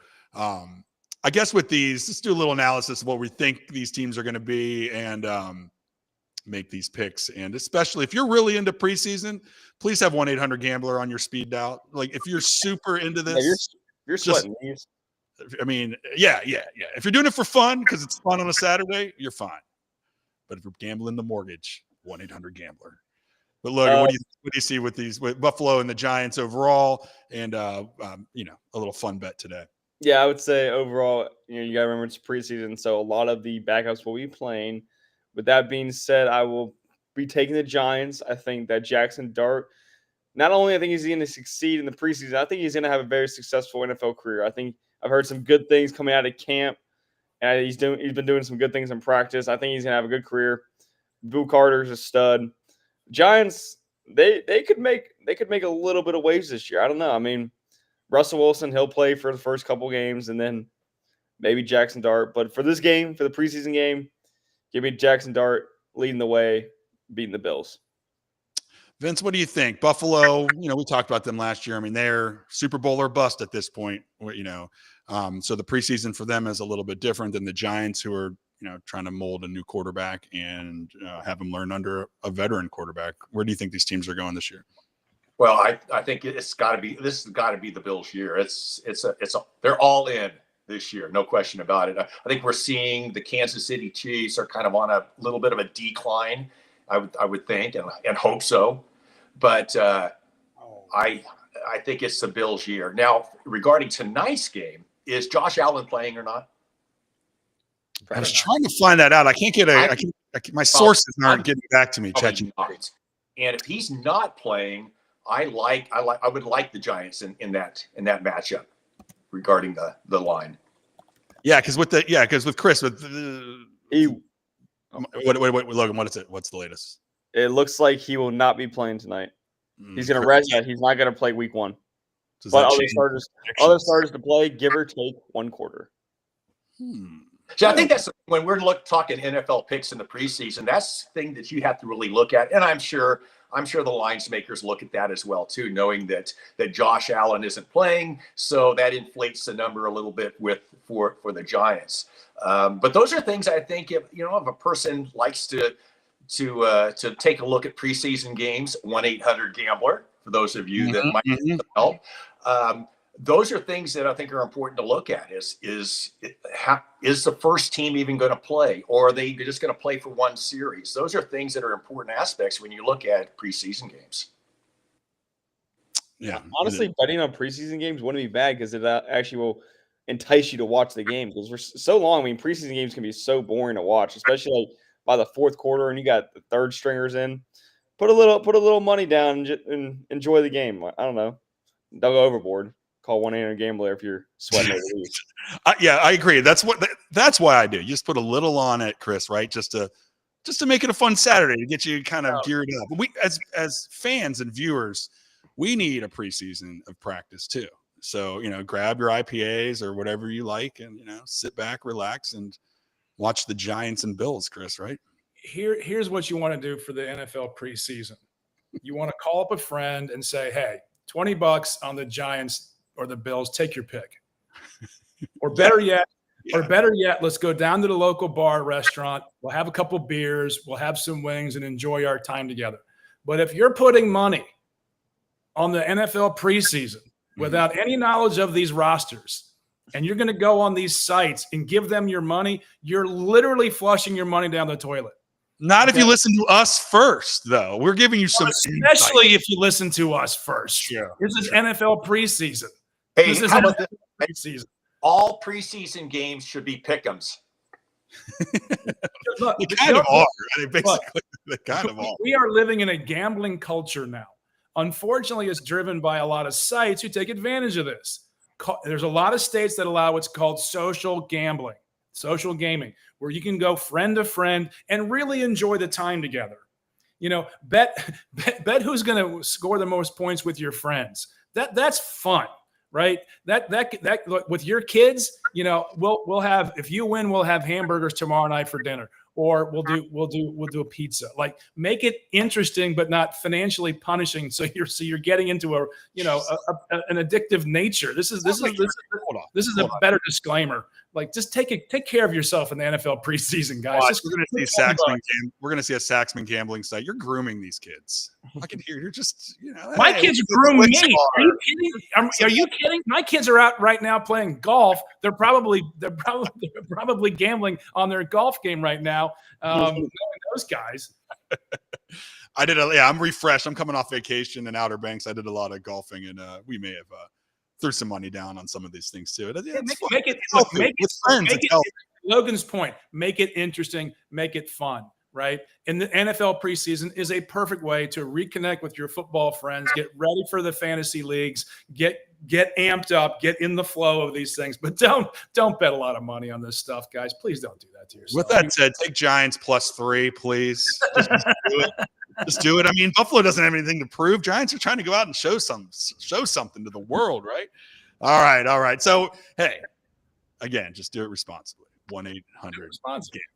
I guess with these, let's do a little analysis of what we think these teams are going to be and make these picks. And especially if you're really into preseason, please have 1-800-GAMBLER on your speed dial. Like if you're super into this, you're sweating these. I mean, yeah. If you're doing it for fun because it's fun on a Saturday, you're fine. But if you're gambling the mortgage, 1-800-GAMBLER. But Logan, what do you see with Buffalo and the Giants overall, and a little fun bet today? Yeah, I would say overall, you got to remember it's preseason, so a lot of the backups will be playing. With that being said, I will be taking the Giants. I think that Jackson Dart, not only I think he's going to succeed in the preseason, I think he's going to have a very successful NFL career. I think I've heard some good things coming out of camp, and he's been doing some good things in practice. I think he's going to have a good career. Bill Carter's a stud. Giants, they could make a little bit of waves this year. I don't know. I mean, Russell Wilson, he'll play for the first couple games, and then maybe Jackson Dart. But for this game, for the preseason game, give me Jackson Dart leading the way, beating the Bills. Vince, what do you think? Buffalo, we talked about them last year. I mean, they're Super Bowl or bust at this point, so the preseason for them is a little bit different than the Giants, who are, trying to mold a new quarterback and have them learn under a veteran quarterback. Where do you think these teams are going this year? Well, I think this has got to be the Bills' year. They're all in this year, no question about it. I think we're seeing the Kansas City Chiefs are kind of on a little bit of a decline. I would think and hope so, but I think it's the Bills' year. Now, regarding tonight's game, is Josh Allen playing or not? I was trying to find that out. I can't get my sources aren't getting back to me. And if he's not playing, I would like the Giants in that matchup regarding the line. Yeah, because with Chris Logan, what is it? What's the latest? It looks like he will not be playing tonight. He's going to rest that. He's not going to play week 1. But other starters to play, give or take 1 quarter. So I think that's when we're talking NFL picks in the preseason. That's the thing that you have to really look at, and I'm sure the lines makers look at that as well too, knowing that Josh Allen isn't playing, so that inflates the number a little bit for the Giants. But those are things I think if a person likes to take a look at preseason games, 1-800-GAMBLER for those of you that might need some help. Those are things that I think are important to look at. Is the first team even going to play, or are they just going to play for one series? Those are things that are important aspects when you look at preseason games. Yeah, honestly, betting on preseason games wouldn't be bad because it actually will entice you to watch the game. Because for so long, I mean, preseason games can be so boring to watch, especially like by the fourth quarter, and you got the third stringers in. Put a little money down and enjoy the game. I don't know. Don't go overboard. Call 1-800-GAMBLER if you're sweating over the week. Yeah, I agree. That's why I do. You just put a little on it, Chris, right? Just to make it a fun Saturday to get you kind of geared up. We as fans and viewers, we need a preseason of practice too. So, grab your IPAs or whatever you like and, sit back, relax, and watch the Giants and Bills, Chris, right? Here's what you want to do for the NFL preseason. You want to call up a friend and say, hey, $20 on the Giants or the Bills, take your pick. Or better yet, let's go down to the local bar or restaurant. We'll have a couple beers, we'll have some wings and enjoy our time together. But if you're putting money on the NFL preseason, without any knowledge of these rosters, and you're going to go on these sites and give them your money, you're literally flushing your money down the toilet. Not if you listen to us first, though. We're giving you some especially insight. if you listen to us first. Yeah, this is NFL preseason. Hey, this is how about NFL preseason. All preseason games should be pick'ems. Look, they kind of are. I mean, basically, they kind of are. We are living in a gambling culture now. Unfortunately, it's driven by a lot of sites who take advantage of this. There's a lot of states that allow what's called social gambling, social gaming, where you can go friend to friend and really enjoy the time together. You know, bet who's going to score the most points with your friends. That's fun, right? That look, with your kids, you know, we'll have, if you win, we'll have hamburgers tomorrow night for dinner, or we'll do a pizza. Like, make it interesting but not financially punishing. So you're getting into an addictive nature. This is a better disclaimer. Like, just take care of yourself in the NFL preseason, guys. We're going to see a Saxman gambling site. You're grooming these kids. I can hear you're just, my kids are grooming me. Are you kidding? Are you kidding? My kids are out right now playing golf. They're probably gambling on their golf game right now. Knowing those guys. I'm refreshed. I'm coming off vacation in Outer Banks. I did a lot of golfing, and we may have threw some money down on some of these things too. Make it Logan's point. Make it interesting. Make it fun. Right? And the NFL preseason is a perfect way to reconnect with your football friends, get ready for the fantasy leagues, get amped up, get in the flow of these things. But don't bet a lot of money on this stuff, guys. Please don't do that to yourself. With that said, take Giants +3, please. Just do it. Just do it. I mean, Buffalo doesn't have anything to prove. Giants are trying to go out and show something to the world, right? All right. So, hey, again, just do it responsibly. 1-800.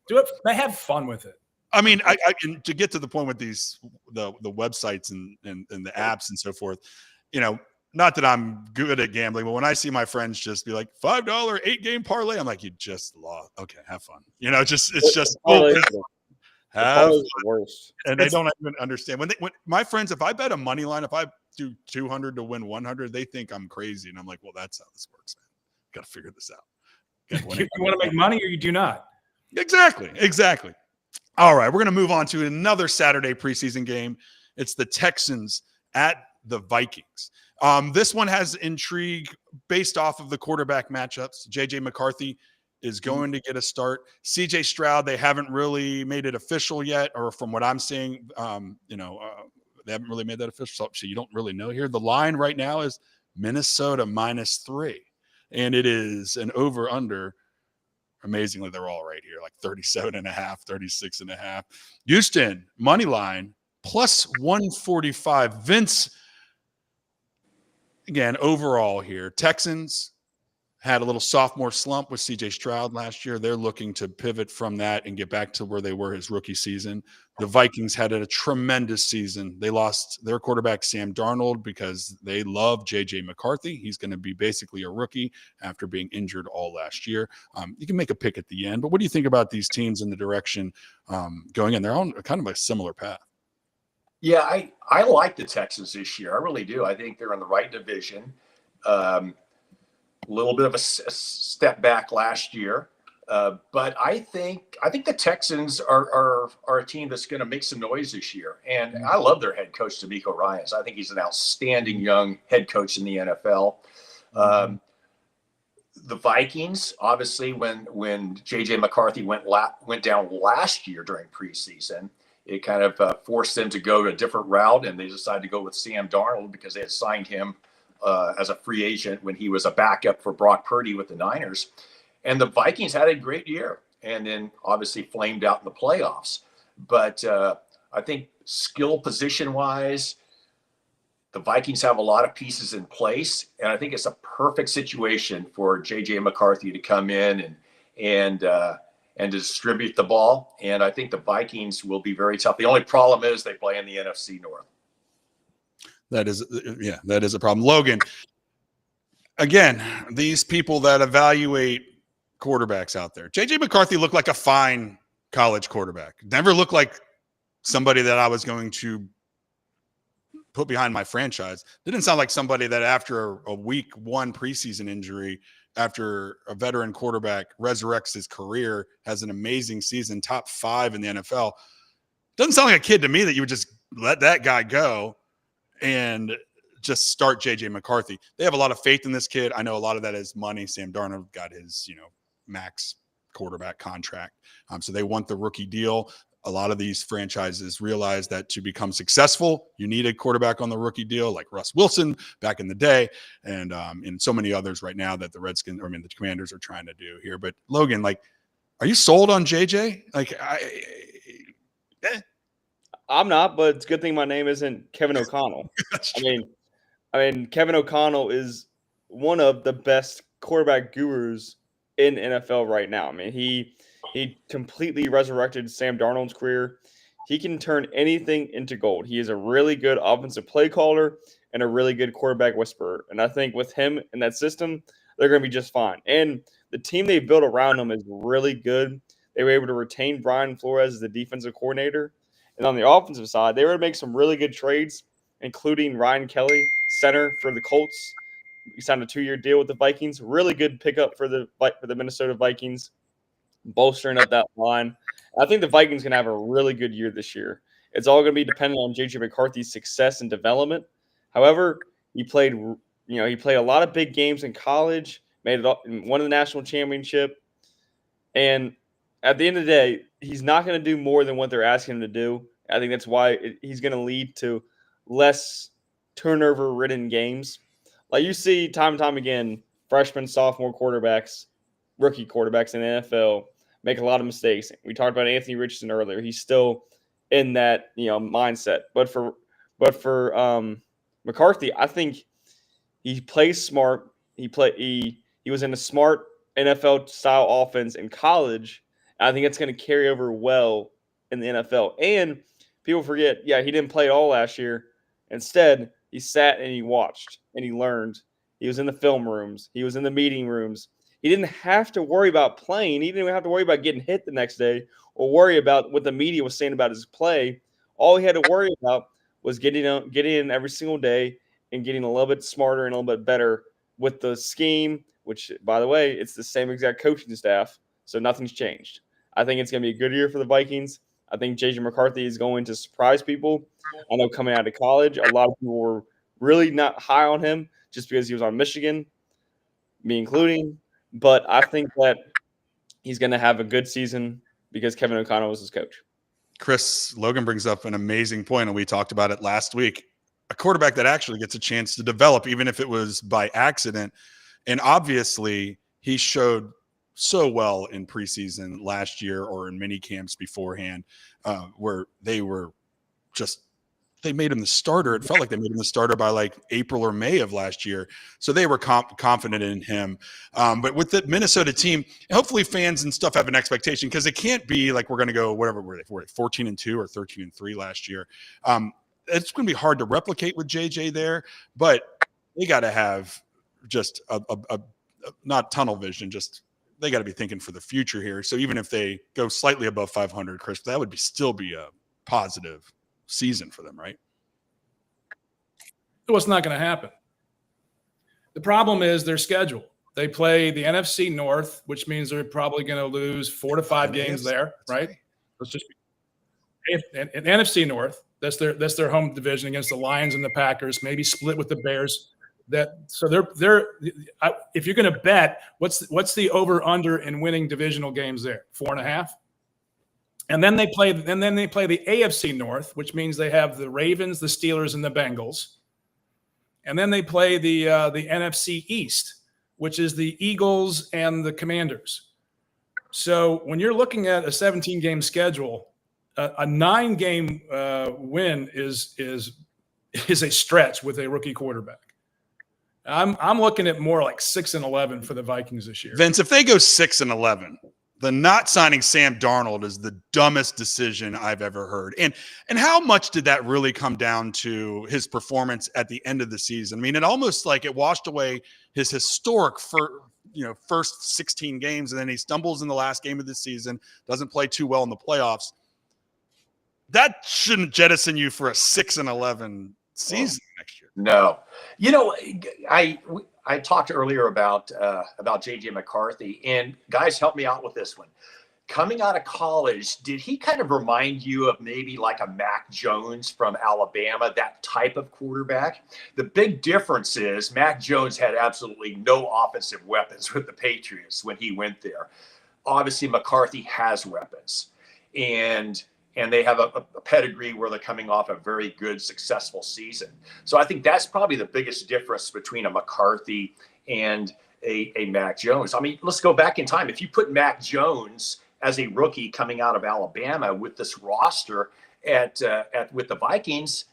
Do it. They have fun with it. I mean, I can, to get to the point with these the websites and the apps and so forth, you know, not that I'm good at gambling, but when I see my friends just be like $5 8-game parlay, I'm like, you just lost. Okay, have fun. You know, it's just have fun. Worse. And they don't even understand when my friends, if I bet a money line, if I do 200 to win 100, they think I'm crazy, and I'm like, well, that's how this works, man. Got to figure this out. You want to make money, or you do not? Exactly. All right, we're going to move on to another Saturday preseason game. It's the Texans at the Vikings. This one has intrigue based off of the quarterback matchups. J.J. McCarthy is going to get a start. C.J. Stroud, they haven't really made it official yet, or from what I'm seeing, they haven't really made that official. So you don't really know here. The line right now is Minnesota -3, and it is an over-under. Amazingly, they're all right here, like 37.5, 36.5. Houston, money line, +145. Vince, again, overall here, Texans had a little sophomore slump with C.J. Stroud last year. They're looking to pivot from that and get back to where they were his rookie season. The Vikings had a tremendous season. They lost their quarterback, Sam Darnold, because they love J.J. McCarthy. He's going to be basically a rookie after being injured all last year. You can make a pick at the end, but what do you think about these teams in the direction going in? They're on kind of a similar path. Yeah, I like the Texans this year. I really do. I think they're in the right division. A little bit of a step back last year, but I think the Texans are a team that's going to make some noise this year. And I love their head coach, D'Amico Ryans. I think he's an outstanding young head coach in the NFL. The Vikings, obviously, when J.J. McCarthy went down last year during preseason, it kind of forced them to go a different route, and they decided to go with Sam Darnold because they had signed him as a free agent when he was a backup for Brock Purdy with the Niners. And the Vikings had a great year and then obviously flamed out in the playoffs. But I think skill position-wise, the Vikings have a lot of pieces in place. And I think it's a perfect situation for J.J. McCarthy to come in and distribute the ball. And I think the Vikings will be very tough. The only problem is they play in the NFC North. That is a problem. Logan, again, these people that evaluate quarterbacks out there, J.J. McCarthy looked like a fine college quarterback. Never looked like somebody that I was going to put behind my franchise. Didn't sound like somebody that after a week 1 preseason injury, after a veteran quarterback resurrects his career, has an amazing season, top 5 in the NFL. Doesn't sound like a kid to me that you would just let that guy go and just start JJ McCarthy. They have a lot of faith in this kid. I know a lot of that is money. Sam Darnold got his, max quarterback contract. So they want the rookie deal. A lot of these franchises realize that to become successful, you need a quarterback on the rookie deal, like Russ Wilson back in the day, and so many others right now that the Commanders are trying to do here. But Logan, are you sold on JJ? I'm not, but it's a good thing my name isn't Kevin O'Connell. I mean, Kevin O'Connell is one of the best quarterback gurus in NFL right now. I mean, he completely resurrected Sam Darnold's career. He can turn anything into gold. He is a really good offensive play caller and a really good quarterback whisperer. And I think with him in that system, they're going to be just fine. And the team they built around him is really good. They were able to retain Brian Flores as the defensive coordinator. And on the offensive side, they were able to make some really good trades, including Ryan Kelly, center for the Colts. He signed a 2-year deal with the Vikings. Really good pickup for the Minnesota Vikings, bolstering up that line. I think the Vikings can have a really good year this year. It's all going to be dependent on JJ McCarthy's success and development. However, he played a lot of big games in college, won the national championship, and at the end of the day, he's not going to do more than what they're asking him to do. I think that's why he's going to lead to less turnover-ridden games. Like you see time and time again, freshman, sophomore quarterbacks, rookie quarterbacks in the NFL make a lot of mistakes. We talked about Anthony Richardson earlier. He's still in that mindset. But for McCarthy, I think he plays smart. He was in a smart NFL style offense in college. I think it's going to carry over well in the NFL. And people forget, he didn't play all last year. Instead, he sat and he watched and he learned. He was in the film rooms. He was in the meeting rooms. He didn't have to worry about playing. He didn't have to worry about getting hit the next day or worry about what the media was saying about his play. All he had to worry about was getting in every single day and getting a little bit smarter and a little bit better with the scheme, which, by the way, it's the same exact coaching staff, so nothing's changed. I think it's going to be a good year for the Vikings. I think JJ McCarthy is going to surprise people. I know coming out of college, a lot of people were really not high on him just because he was on Michigan, me including. But I think that he's going to have a good season because Kevin O'Connell was his coach. Chris, Logan brings up an amazing point, and we talked about it last week. A quarterback that actually gets a chance to develop, even if it was by accident. And obviously, he showed so well in preseason last year or in mini camps beforehand, where they made him the starter. It felt like they made him the starter by April or May of last year. So they were confident in him. But with the Minnesota team, hopefully fans and stuff have an expectation, because it can't be like we're going to go whatever we're 14-2 or 13-3 last year. It's going to be hard to replicate with JJ there, but they got to have just a not tunnel vision, just they got to be thinking for the future here. So even if they go slightly above 500, Chris, that would still be a positive season for them, right? Well, it's not going to happen. The problem is their schedule. They play the NFC North, which means they're probably going to lose 4 to 5 games there, right? Let's just and NFC North. That's their home division against the Lions and the Packers. Maybe split with the Bears. So they're if you're going to bet, what's the over under in winning divisional games there? 4.5. And then they play the AFC North, which means they have the Ravens, the Steelers, and the Bengals. And then they play the NFC East, which is the Eagles and the Commanders. So when you're looking at a 17-game schedule, a 9-game win is a stretch with a rookie quarterback. I'm looking at more like 6-11 for the Vikings this year. Vince, if they go 6-11, then not signing Sam Darnold is the dumbest decision I've ever heard. And how much did that really come down to his performance at the end of the season? I mean, it almost it washed away his historic first 16 games, and then he stumbles in the last game of the season, doesn't play too well in the playoffs. That shouldn't jettison you for a 6-11 season next year. No. I talked earlier about JJ McCarthy, and guys, help me out with this one. Coming out of college, did he kind of remind you of maybe like a Mac Jones from Alabama, that type of quarterback? The big difference is Mac Jones had absolutely no offensive weapons with the Patriots when he went there. Obviously, McCarthy has weapons, and they have a pedigree where they're coming off a very good, successful season. So I think that's probably the biggest difference between a McCarthy and a Mac Jones. I mean, let's go back in time. If you put Mac Jones as a rookie coming out of Alabama with this roster with the Vikings,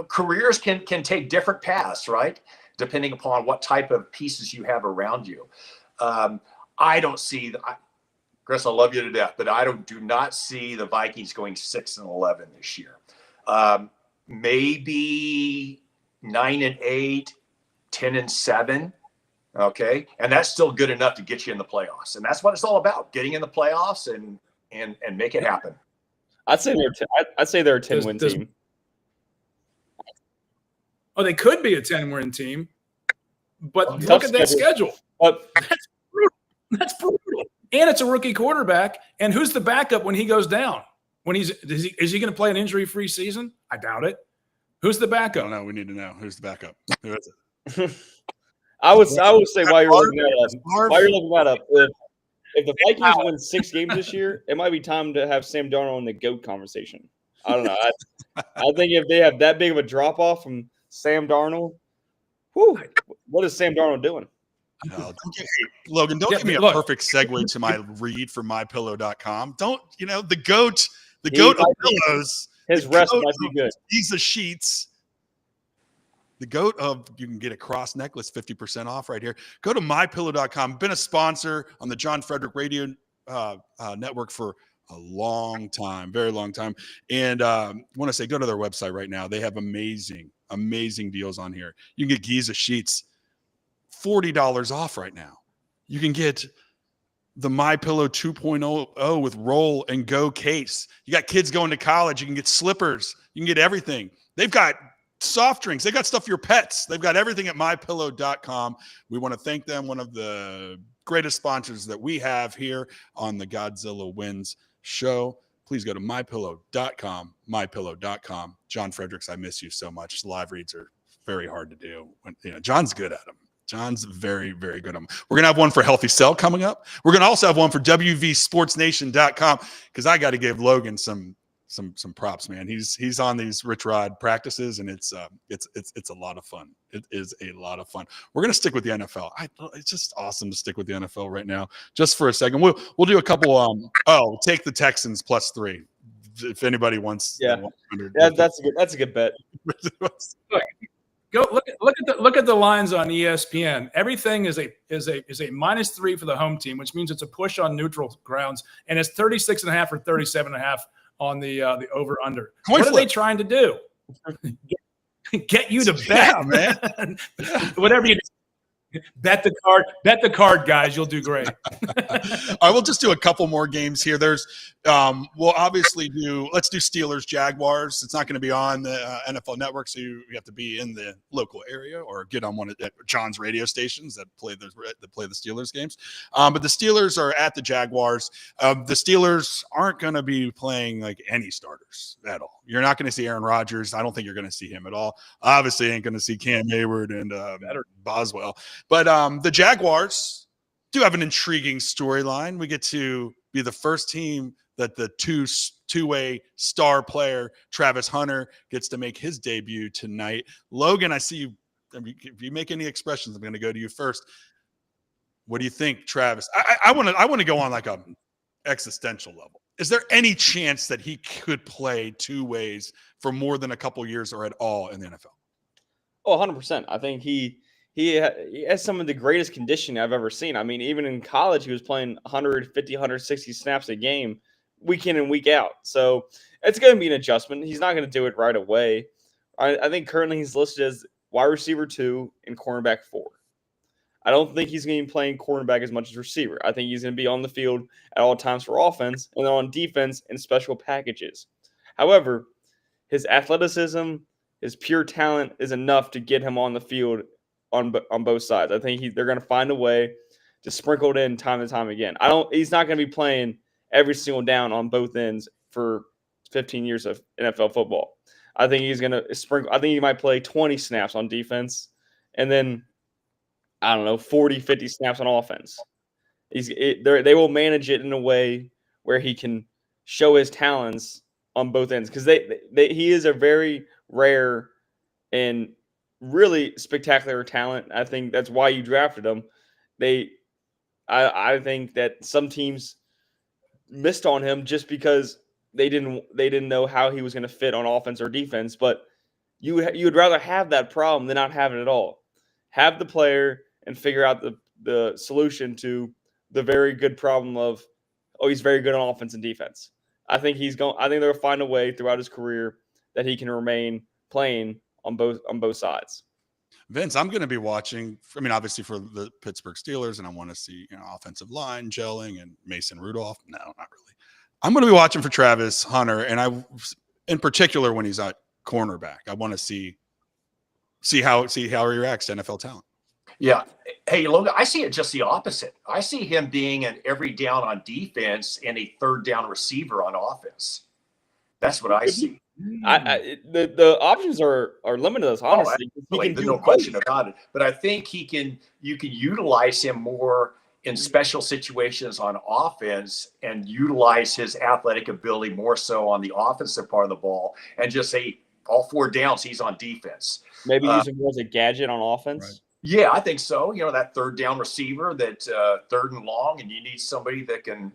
careers can take different paths, right? Depending upon what type of pieces you have around you. I don't see Chris, I love you to death, but I do not see the Vikings going 6-11 this year. Maybe 9-8, 10-7. Okay, and that's still good enough to get you in the playoffs, and that's what it's all about: getting in the playoffs and make it happen. I'd say they're a 10-win team. Oh, they could be a 10-win team, but look at that schedule. That's brutal. And it's a rookie quarterback. And who's the backup when he goes down? Is he going to play an injury-free season? I doubt it. Who's the backup? I don't know. We need to know who's the backup. Who is it? I would say while you're looking that up, if the Vikings win 6 games this year, it might be time to have Sam Darnold in the GOAT conversation. I don't know. I think if they have that big of a drop off from Sam Darnold, what is Sam Darnold doing? Logan, don't give me a perfect segue to my read from mypillow.com. Don't, the GOAT of pillows. His rest might be good. These are sheets. The GOAT of, you can get a cross necklace 50% off right here. Go to mypillow.com. Been a sponsor on the John Frederick Radio Network for a long time, very long time. And I want to say, go to their website right now. They have amazing deals on here. You can get Giza sheets $40 off right now. You can get the MyPillow 2.0 with roll and go case. You got kids going to college. You can get slippers. You can get everything. They've got soft drinks. They got stuff for your pets. They've got everything at mypillow.com. We want to thank them, one of the greatest sponsors that we have here on the Godzilla Wins show. Please go to mypillow.com, mypillow.com. John Fredericks, I miss you so much. Live reads are very hard to do. John's good at them. John's very, very good at them. We're going to have one for Healthy Cell coming up. We're going to also have one for WVSportsNation.com because I got to give Logan some props, man. He's on these Rich Rod practices, and it's a lot of fun. It is a lot of fun. We're gonna stick with the NFL. It's just awesome to stick with the NFL right now. Just for a second, we'll do a couple. Take the Texans +3 if anybody wants. Yeah, that's a good bet. Go look at the lines on ESPN. Everything is a -3 for the home team, which means it's a push on neutral grounds, and it's 36.5 or 37.5 on the over under. What are they trying to do? Get you to bet, man. Whatever you bet the card, guys. You'll do great. I will just do a couple more games here. We'll obviously let's do Steelers Jaguars. It's not going to be on the NFL Network, so you have to be in the local area or get on one of John's radio stations that play the Steelers games. But the Steelers are at the Jaguars. The Steelers aren't going to be playing like any starters at all. You're not going to see Aaron Rodgers. I don't think you're going to see him at all. Obviously, ain't going to see Cam Hayward and Boswell. But the Jaguars do have an intriguing storyline. We get to be the first team that the two-way star player, Travis Hunter, gets to make his debut tonight. Logan, I see you. If you make any expressions, I'm going to go to you first. What do you think, Travis? I want to go on like a existential level. Is there any chance that he could play two ways for more than a couple years or at all in the NFL? Oh, 100%. I think he has some of the greatest conditioning I've ever seen. I mean, even in college, he was playing 150, 160 snaps a game, week in and week out. So it's going to be an adjustment. He's not going to do it right away. I think currently he's listed as wide receiver 2 and cornerback 4. I don't think he's going to be playing cornerback as much as receiver. I think he's going to be on the field at all times for offense and then on defense in special packages. However, his athleticism, his pure talent is enough to get him on the field on both sides. I think they're going to find a way to sprinkle it in time and time again. He's not going to be playing every single down on both ends for 15 years of NFL football. I think he's going to sprinkle. I think he might play 20 snaps on defense and then, I don't know, 40, 50 snaps on offense. They will manage it in a way where he can show his talents on both ends, because he is a very rare and really spectacular talent. I think that's why you drafted him. I think that some teams missed on him just because they didn't know how he was going to fit on offense or defense. But you would rather have that problem than not have it at all. Have the player and figure out the solution to the very good problem of, he's very good on offense and defense. I think they'll find a way throughout his career that he can remain playing on both sides. Vince, I'm going to be watching. I mean, obviously for the Pittsburgh Steelers, and I want to see offensive line gelling and Mason Rudolph. No, not really. I'm going to be watching for Travis Hunter, and in particular when he's at cornerback, I want to see how he reacts to NFL talent. Yeah. Hey, Logan, I see it just the opposite. I see him being an every down on defense and a third down receiver on offense. That's what I see. The options are limited, us honestly. There's no question about it. But I think you can utilize him more in special situations on offense and utilize his athletic ability more so on the offensive part of the ball, and just say all 4 downs he's on defense. Maybe use him more as a gadget on offense. Right. Yeah, I think so. That third down receiver, that third and long, and you need somebody that can,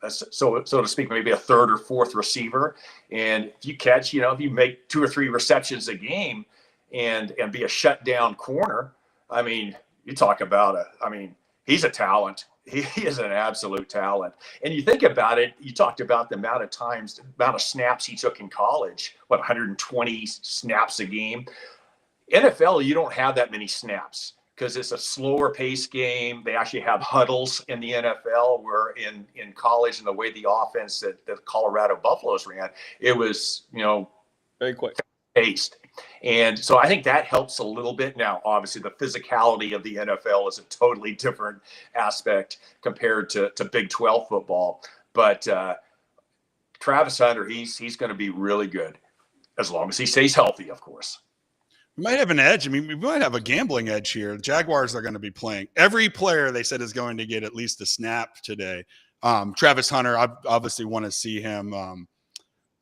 so to speak, maybe a third or fourth receiver. And if you catch, if you make 2 or 3 receptions a game and be a shutdown corner, I mean, you talk about he's a talent. He is an absolute talent. And you think about it, you talked about the amount of snaps he took in college, 120 snaps a game. NFL, you don't have that many snaps because it's a slower pace game. They actually have huddles in the NFL, where in college, and the way the offense that the Colorado Buffaloes ran, it was, very quick paced. And so I think that helps a little bit. Now, obviously, the physicality of the NFL is a totally different aspect compared to Big 12 football. But Travis Hunter, he's going to be really good as long as he stays healthy, of course. We might have an edge. I mean, we might have a gambling edge here. The Jaguars are going to be playing. Every player, they said, is going to get at least a snap today. Travis Hunter, I obviously want to see him.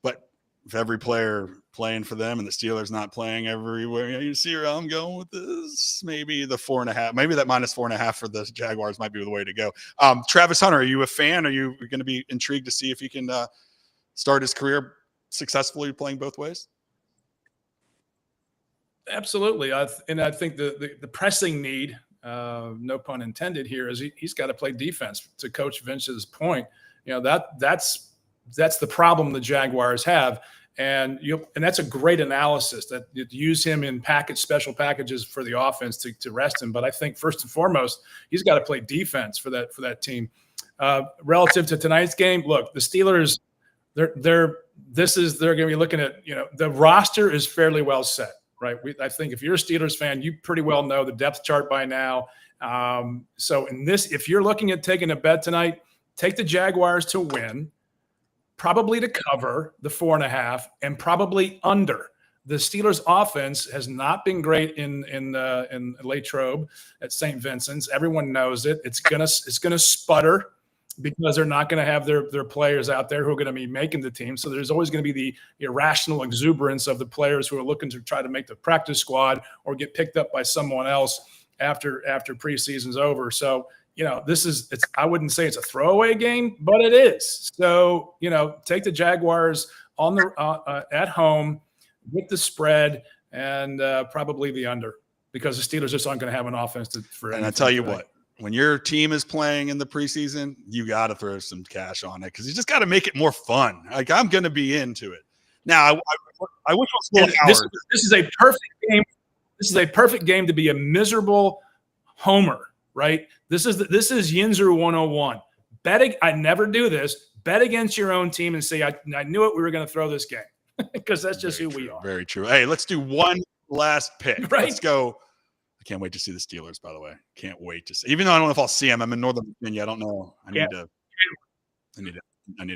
But if every player playing for them and the Steelers not playing everywhere, you see where I'm going with this? Maybe the 4.5, maybe that -4.5 for the Jaguars might be the way to go. Travis Hunter, are you a fan? Are you going to be intrigued to see if he can start his career successfully playing both ways? Absolutely. I think the pressing need, no pun intended here, is he's got to play defense. To Coach Vince's point, that's the problem the Jaguars have. And that's a great analysis, that you use him in special packages for the offense to rest him. But I think first and foremost, he's got to play defense for that team. Relative to tonight's game, look, the Steelers, they're going to be looking at, the roster is fairly well set. Right. I think if you're a Steelers fan, you pretty well know the depth chart by now. So if you're looking at taking a bet tonight, take the Jaguars to win, probably to cover the 4.5, and probably under. The Steelers' offense has not been great in Latrobe at St. Vincent's. Everyone knows it. It's gonna sputter, because they're not going to have their players out there who are going to be making the team. So there's always going to be the irrational exuberance of the players who are looking to try to make the practice squad or get picked up by someone else after preseason's over. So, I wouldn't say it's a throwaway game, but it is. So, take the Jaguars on at home with the spread and probably the under, because the Steelers just aren't going to have an offense for. And I tell you what, when your team is playing in the preseason, you got to throw some cash on it, because you just got to make it more fun. Like, I'm going to be into it. Now, I wish it was this is a perfect game. This is a perfect game to be a miserable homer, right? This is Yinzer 101. I never do this. Bet against your own team and say, I knew it. We were going to throw this game. because that's just Very who we true, are. Very true. Hey, let's do one last pick. Right? Let's go. I can't wait to see the Steelers, by the way. Can't wait to see. Even though I don't know if I'll see them. I'm in Northern Virginia. I don't know. I need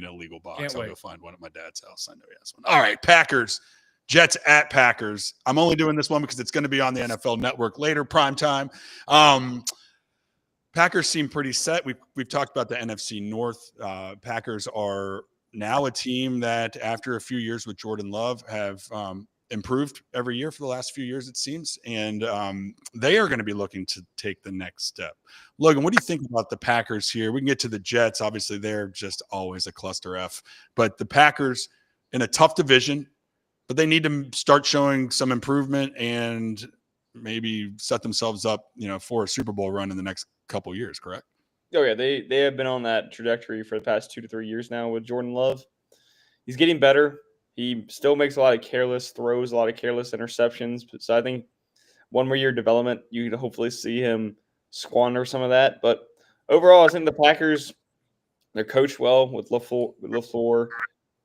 a legal box. Can't I'll wait. go find one at my dad's house. I know he has one. All right, Packers. Jets at Packers. I'm only doing this one because it's going to be on the NFL Network later, prime time. Packers seem pretty set. We've talked about the NFC North. Packers are now a team that, after a few years with Jordan Love, have improved every year for the last few years, it seems. And they are going to be looking to take the next step. Logan, what do you think about the Packers here? We can get to the Jets. Obviously, they're just always a cluster F. But the Packers in a tough division, but they need to start showing some improvement and maybe set themselves up, for a Super Bowl run in the next couple of years, correct? Oh, yeah, they have been on that trajectory for the past 2 to 3 years now with Jordan Love. He's getting better. He still makes a lot of careless throws, a lot of careless interceptions. So I think one more year development, you could hopefully see him squander some of that. But overall, I think the Packers, they're coached well with LaFleur,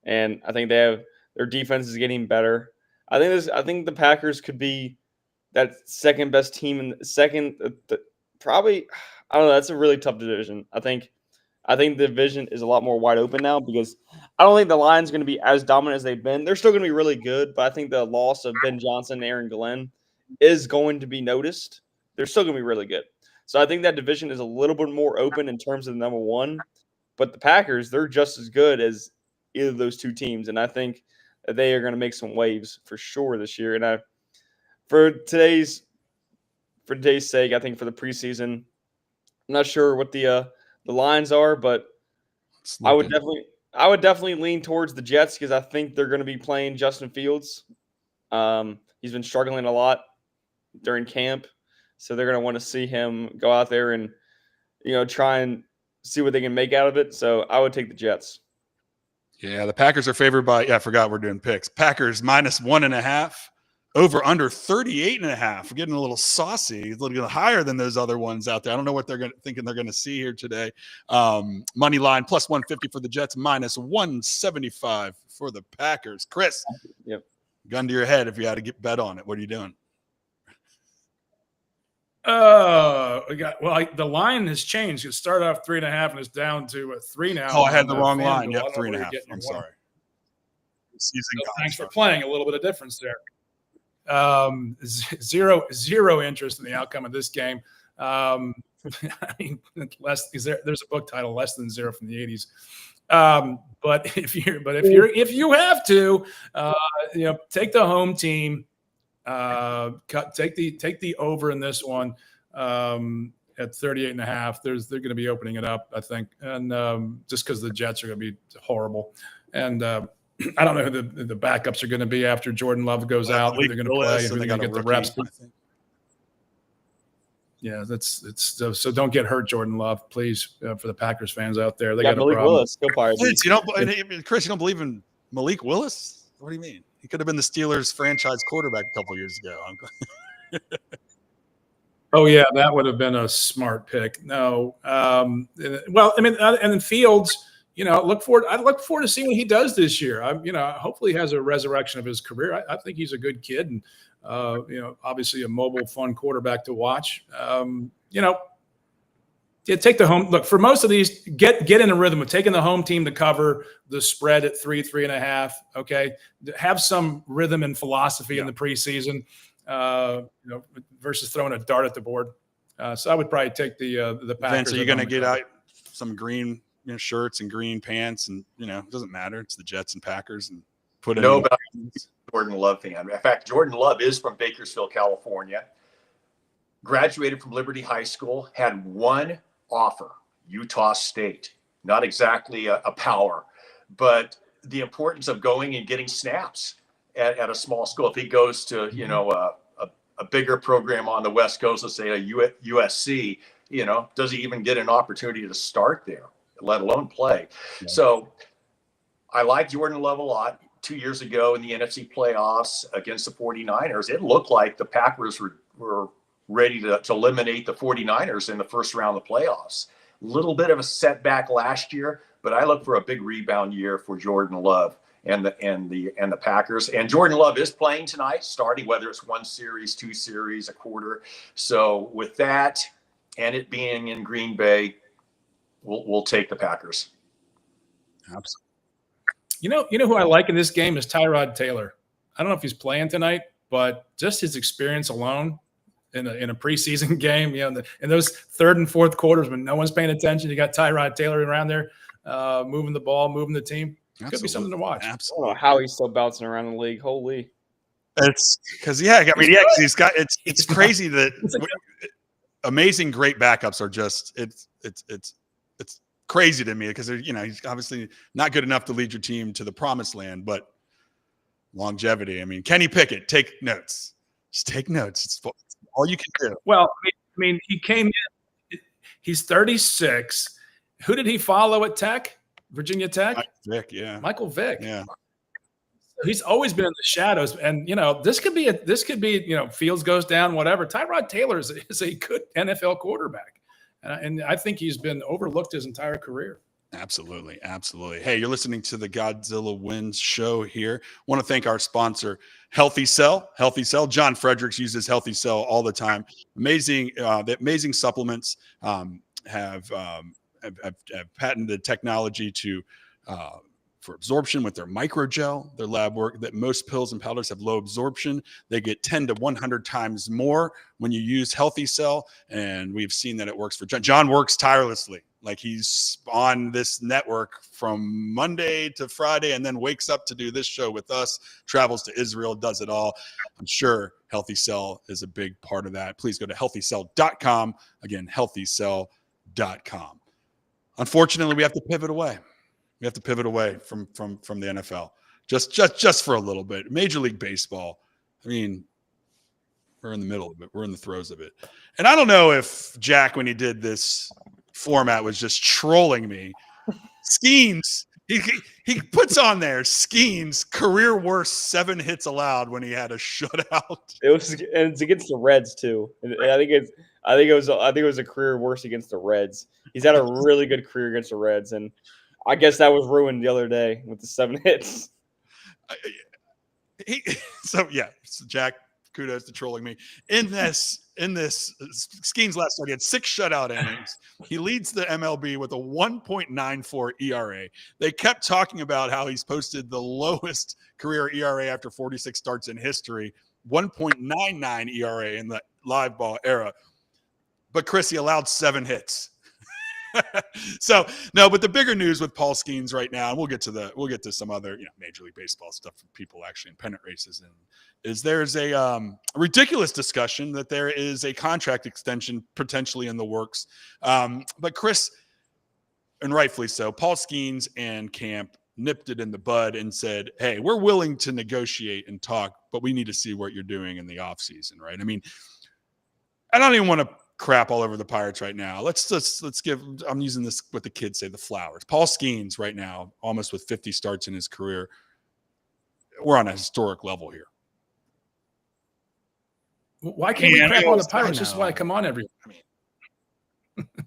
and I think their defense is getting better. I think the Packers could be that second best team in probably. I don't know. That's a really tough division. I think the division is a lot more wide open now because I don't think the Lions going to be as dominant as they've been. They're still going to be really good, but I think the loss of Ben Johnson and Aaron Glenn is going to be noticed. They're still going to be really good. So I think that division is a little bit more open in terms of number one. But the Packers, they're just as good as either of those two teams, and I think they are going to make some waves for sure this year. And for today's sake, I think for the preseason, I'm not sure what the lines are, but I would definitely lean towards the Jets because I think they're going to be playing Justin Fields. He's been struggling a lot during camp, so they're going to want to see him go out there and try and see what they can make out of it. So I would take the Jets. Yeah, the Packers are favored by. Yeah, I forgot we're doing picks. Packers -1.5. Over under 38.5. We're getting a little saucy, a little higher than those other ones out there. I don't know what they're thinking they're going to see here today. Money line +150 for the Jets, -175 for the Packers. Chris, yep. Gun to your head if you had to get bet on it. What are you doing? The line has changed. It started off 3.5 and it's down to 3 now. Oh, I had the wrong line. Yep, 3.5. I'm sorry. Thanks for playing. A little bit of difference there. Zero interest in the outcome of this game. I mean, there's a book title Less Than Zero from the 80s. But if you have to, take the home team. Take the over in this one at 38.5. They're going to be opening it up, I think, and just because the Jets are going to be horrible, and I don't know who the backups are going to be after Jordan Love goes out. Who they're going to play and who they're going to get the reps. Yeah, so don't get hurt, Jordan Love, please, for the Packers fans out there. They got Malik Willis. Chris, you don't believe in Malik Willis? What do you mean? He could have been the Steelers' franchise quarterback a couple years ago. Oh yeah, that would have been a smart pick. No, and then Fields. I'd look forward to seeing what he does this year. Hopefully he has a resurrection of his career. I think he's a good kid, and obviously a mobile, fun quarterback to watch. Take the home look for most of these. Get in a rhythm of taking the home team to cover the spread at 3.5. Okay, have some rhythm and philosophy in the preseason. Versus throwing a dart at the board. So I would probably take the Packers. Vince, are you going to get out some green shirts and green pants, and it doesn't matter. It's the Jets and Packers, and put it. About Jordan Love fan. In fact, Jordan Love is from Bakersfield, California. Graduated from Liberty High School. Had one offer, Utah State. Not exactly a power, but the importance of going and getting snaps at a small school. If he goes to a bigger program on the West Coast, let's say a USC, does he even get an opportunity to start there, let alone play? Yeah. So I like Jordan Love a lot. 2 years ago in the NFC playoffs against the 49ers, it looked like the Packers were ready to eliminate the 49ers in the first round of the playoffs. A little bit of a setback last year, but I look for a big rebound year for Jordan Love and the Packers. And Jordan Love is playing tonight, starting, whether it's 1 series, 2 series, a quarter. So with that, and it being in Green Bay, we'll take the Packers. Absolutely. You know who I like in this game is Tyrod Taylor. I don't know if he's playing tonight, but just his experience alone in a preseason game, in those third and fourth quarters when no one's paying attention, you got Tyrod Taylor around there moving the ball, moving the team. Absolutely. Could be something to watch. Absolutely. I don't know how he's still bouncing around the league. Holy. It's because he's got it's crazy that amazing great backups are just it's crazy to me because he's obviously not good enough to lead your team to the promised land, but longevity. I mean, Kenny Pickett, take notes. Just take notes. It's all you can do. Well, I mean, he came in. He's 36. Who did he follow at Tech? Virginia Tech? Michael Vick. Yeah. He's always been in the shadows, and this could be Fields goes down, whatever. Tyrod Taylor is a good NFL quarterback, and I think he's been overlooked his entire career. Absolutely. Hey, you're listening to the Godzilla Wins show here. Want to thank our sponsor, Healthy Cell. John Fredericks uses Healthy Cell all the time. Amazing, the amazing supplements have patented technology for absorption with their microgel, their lab work, that most pills and powders have low absorption. They get 10 to 100 times more when you use Healthy Cell. And we've seen that it works for John. John works tirelessly. Like he's on this network from Monday to Friday and then wakes up to do this show with us, travels to Israel, does it all. I'm sure Healthy Cell is a big part of that. Please go to healthycell.com. Again, healthycell.com. Unfortunately, we have to pivot away. We have to pivot away from the NFL just for a little bit. Major League Baseball. I mean, we're in the middle of it. We're in the throes of it. And I don't know if Jack, when he did this format, was just trolling me. Skeens, he puts on there Skeens career worst 7 hits allowed when he had a shutout. It's against the Reds too. And I think it was a career worst against the Reds. He's had a really good career against the Reds, and I guess that was ruined the other day with the 7 hits. So Jack, kudos to trolling me. In this Skeens last night, he had 6 shutout innings. He leads the MLB with a 1.94 ERA. They kept talking about how he's posted the lowest career ERA after 46 starts in history, 1.99 ERA in the live ball era. But Chris, he allowed 7 hits. So no, but the bigger news with Paul Skeens right now, and we'll get to some other Major League Baseball stuff for people actually in pennant races, and is there's a ridiculous discussion that there is a contract extension potentially in the works. But Chris, and rightfully so, Paul Skeens and camp nipped it in the bud and said, hey, we're willing to negotiate and talk, but we need to see what you're doing in the offseason, right? I mean, I don't even want to crap all over the Pirates right now. Let's give, I'm using this, what the kids say, the flowers. Paul Skeens right now, almost with 50 starts in his career. We're on a historic level here. Why can't we crap on the Pirates? This is why I come on every week.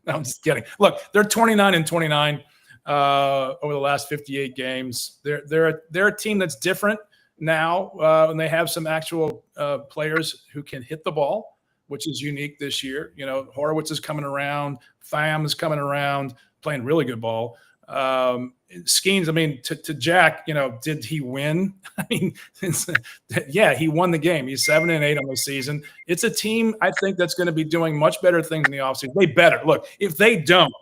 No, I'm just kidding. Look, they're 29-29 over the last 58 games. They're a team that's different now, and they have some actual players who can hit the ball, which is unique this year. Horowitz is coming around. Pham is coming around, playing really good ball. Skeens, I mean, to Jack, did he win? I mean, he won the game. He's 7-8 on the season. It's a team, I think, that's going to be doing much better things in the offseason. They better. Look, if they don't,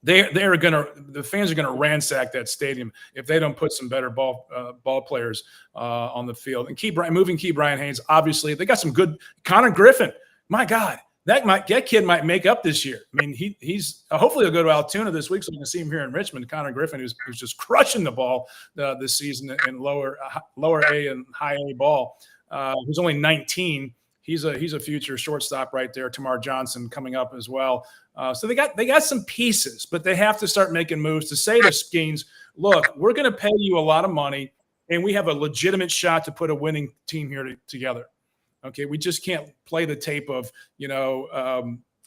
the fans are going to ransack that stadium if they don't put some better ball players on the field. And moving Brian Haynes, obviously they got some good. Connor Griffin, my God, that kid might make up this year. I mean, he's hopefully he'll go to Altoona this week so we can see him here in Richmond. Connor Griffin, who's just crushing the ball this season in lower A and high A ball. Who's only 19. He's a future shortstop right there. Tamar Johnson coming up as well. So they got some pieces, but they have to start making moves to say to Skeens, look, we're going to pay you a lot of money, and we have a legitimate shot to put a winning team here together. Okay, we just can't play the tape of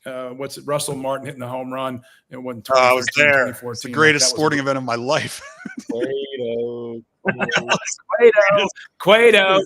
what's it? Russell Martin hitting the home run and when I was there. 2014. It's the greatest sporting event of my life. Cueto.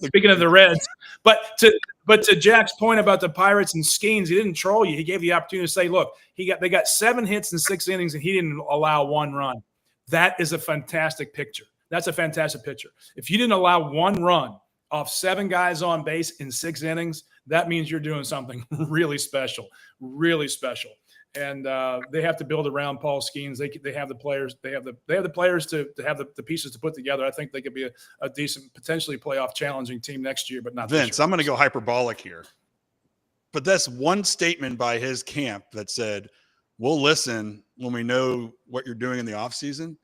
Speaking of the Reds, but to Jack's point about the Pirates and Skeens, he didn't troll you. He gave you the opportunity to say, look, they got 7 hits in 6 innings and he didn't allow 1 run. That is a fantastic picture. That's a fantastic picture. If you didn't allow 1 run off 7 guys on base in 6 innings, that means you're doing something really special, really special. And they have to build around Paul Skeens. They have the players. They have the players to have the pieces to put together. I think they could be a decent, potentially playoff challenging team next year, but not Vince. this year. I'm going to go hyperbolic here, but that's one statement by his camp that said, "We'll listen when we know what you're doing in the offseason."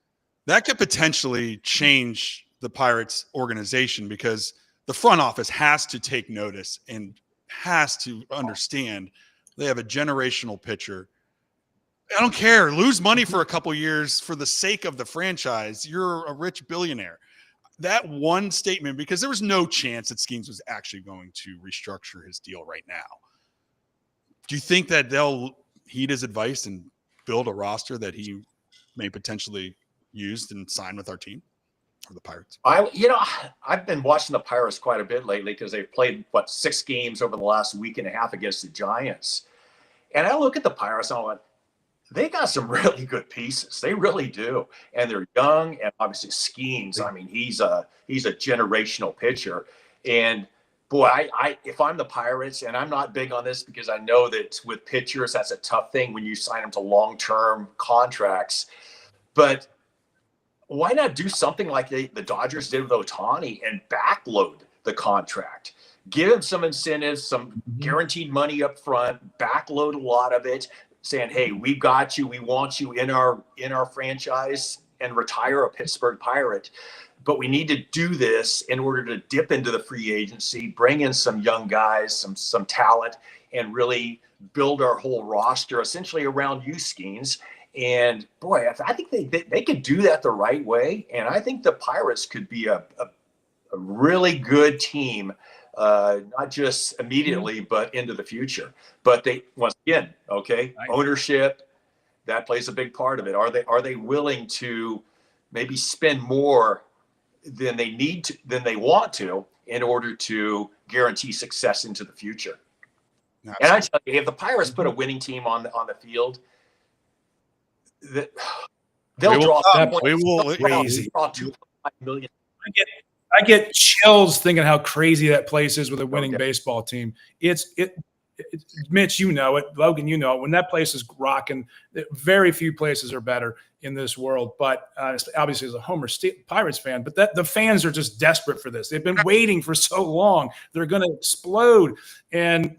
That could potentially change the Pirates organization because the front office has to take notice and has to understand they have a generational pitcher. I don't care. Lose money for a couple years for the sake of the franchise. You're a rich billionaire. That one statement, because there was no chance that Skeens was actually going to restructure his deal right now. Do you think that they'll heed his advice and build a roster that he may potentially use and sign with our team or the Pirates? I've been watching the Pirates quite a bit lately because they've played 6 games over the last week and a half against the Giants. And I look at the Pirates and I'm like, they got some really good pieces. They really do. And they're young, and obviously Skeens, I mean, he's a generational pitcher. And boy, I if I'm the Pirates, and I'm not big on this because I know that with pitchers, that's a tough thing when you sign them to long-term contracts. But why not do something like the Dodgers did with Ohtani and backload the contract? Give him some incentives, some guaranteed money up front, backload a lot of it, saying, hey, we got you, we want you in our franchise, and retire a Pittsburgh Pirate. But we need to do this in order to dip into the free agency, bring in some young guys, some talent, and really build our whole roster essentially around you, Skeens. And boy, I think they could do that the right way. And I think the Pirates could be a really good team, not just immediately, but into the future. But they, once again, ownership, that plays a big part of it. Are they willing to maybe spend more than they need to, than they want to, in order to guarantee success into the future? Absolutely. And I tell you, if the Pirates put a winning team on the field, they'll draw crazy. Draw 2.5 million. I get chills thinking how crazy that place is with a winning baseball team. It's Mitch, you know it. Logan, you know it. When that place is rocking, very few places are better in this world. But obviously, as a Homer Pirates fan, but the fans are just desperate for this. They've been waiting for so long. They're going to explode. And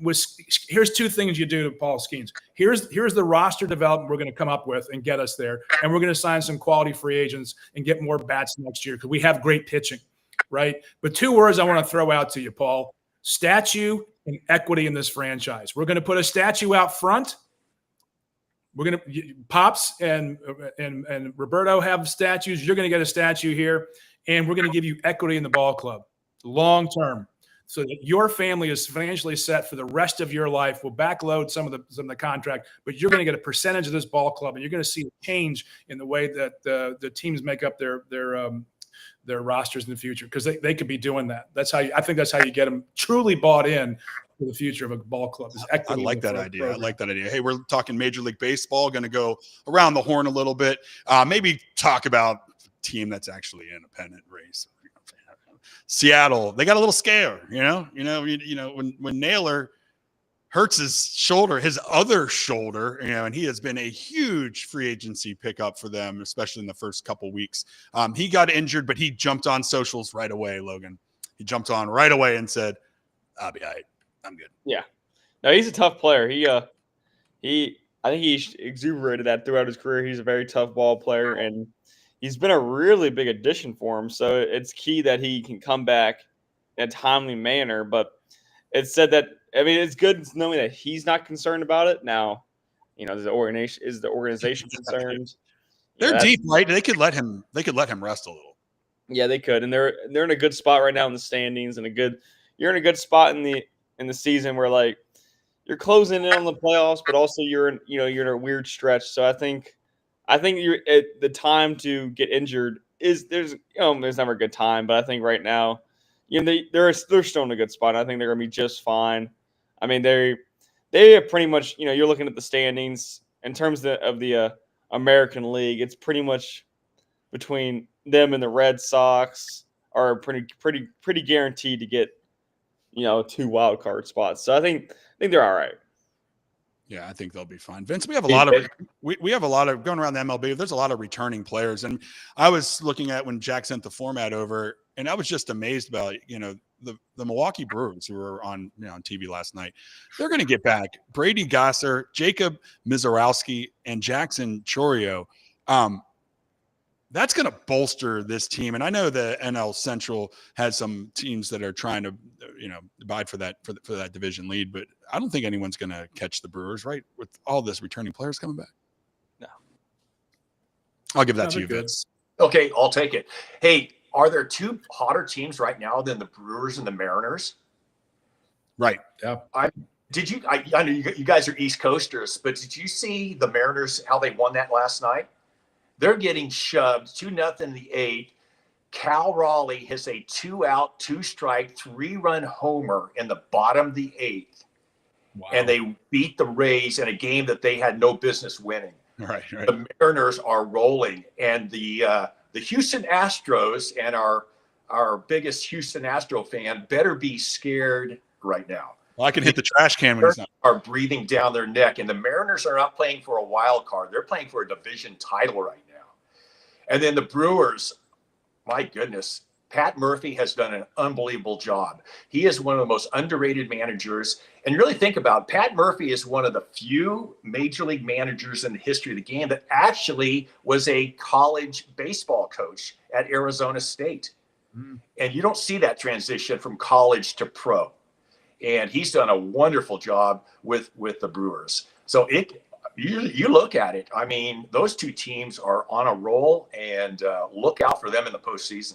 here's 2 things you do to Paul Skeens. Here's the roster development we're going to come up with and get us there. And we're going to sign some quality free agents and get more bats next year because we have great pitching, right? But 2 words I want to throw out to you, Paul: statue and equity in this franchise. We're going to put a statue out front. We're going to Pops and Roberto have statues. You're going to get a statue here, and we're going to give you equity in the ball club long term, so that your family is financially set for the rest of your life. We'll backload some of the contract, but you're going to get a percentage of this ball club, and you're going to see a change in the way that the teams make up their rosters in the future, because they could be doing that. I think that's how you get them truly bought in to the future of a ball club. I like that idea. I like that idea. Hey, we're talking Major League Baseball, going to go around the horn a little bit. Maybe talk about a team that's actually an independent race. Seattle, they got a little scare, when Naylor hurts his shoulder, his other shoulder, and he has been a huge free agency pickup for them, especially in the first couple weeks. He got injured, but he jumped on socials right away, Logan. He jumped on right away and said, I'll be all right. I'm good. Yeah. No, he's a tough player. I think he exuberated that throughout his career. He's a very tough ball player, and he's been a really big addition for him. So it's key that he can come back in a timely manner. But it's said that, it's good knowing that he's not concerned about it. Now, is the organization concerned? They're deep, right? They could let him rest a little. Yeah, they could. And they're in a good spot right now in the standings, and you're in a good spot in the season where, like, you're closing in on the playoffs, but also you're in a weird stretch. So I think you're at the time to get injured there's never a good time, but I think right now, they're still in a good spot. I think they're gonna be just fine. I mean, they have pretty much, you're looking at the standings in terms of the American League. It's pretty much between them and the Red Sox are pretty guaranteed to get 2 wild card spots. So I think they're all right. Yeah, I think they'll be fine. Vince, we have a lot of we have a lot of going around the MLB. There's a lot of returning players, and I was looking at when Jack sent the format over, and I was just amazed about the Milwaukee Brewers who were on on TV last night. They're going to get back Brady Gosser, Jacob Mizorowski, and Jackson Chorio. That's going to bolster this team. And I know the NL Central has some teams that are trying to, abide for that division lead, but I don't think anyone's going to catch the Brewers, right? With all this returning players coming back. No. I'll give that to you, Vince. Okay, I'll take it. Hey, are there 2 hotter teams right now than the Brewers and the Mariners? Right. Yeah. I know you guys are East Coasters, but did you see the Mariners, how they won that last night? They're getting shoved 2-0 in the 8th. Cal Raleigh hits a 2-out, 2-strike, 3-run homer in the bottom of the 8th. Wow. And they beat the Rays in a game that they had no business winning. Right. The Mariners are rolling, and the Houston Astros, and our biggest Houston Astro fan better be scared right now. Well, I can hit the trash can when he's not. Are breathing down their neck, and the Mariners are not playing for a wild card. They're playing for a division title right now. And then the Brewers, my goodness, Pat Murphy has done an unbelievable job. He is one of the most underrated managers. And really think about it, Pat Murphy is one of the few major league managers in the history of the game that actually was a college baseball coach at Arizona State. And you don't see that transition from college to pro. And he's done a wonderful job with the Brewers. So you look at it. I mean, those 2 teams are on a roll, and look out for them in the postseason.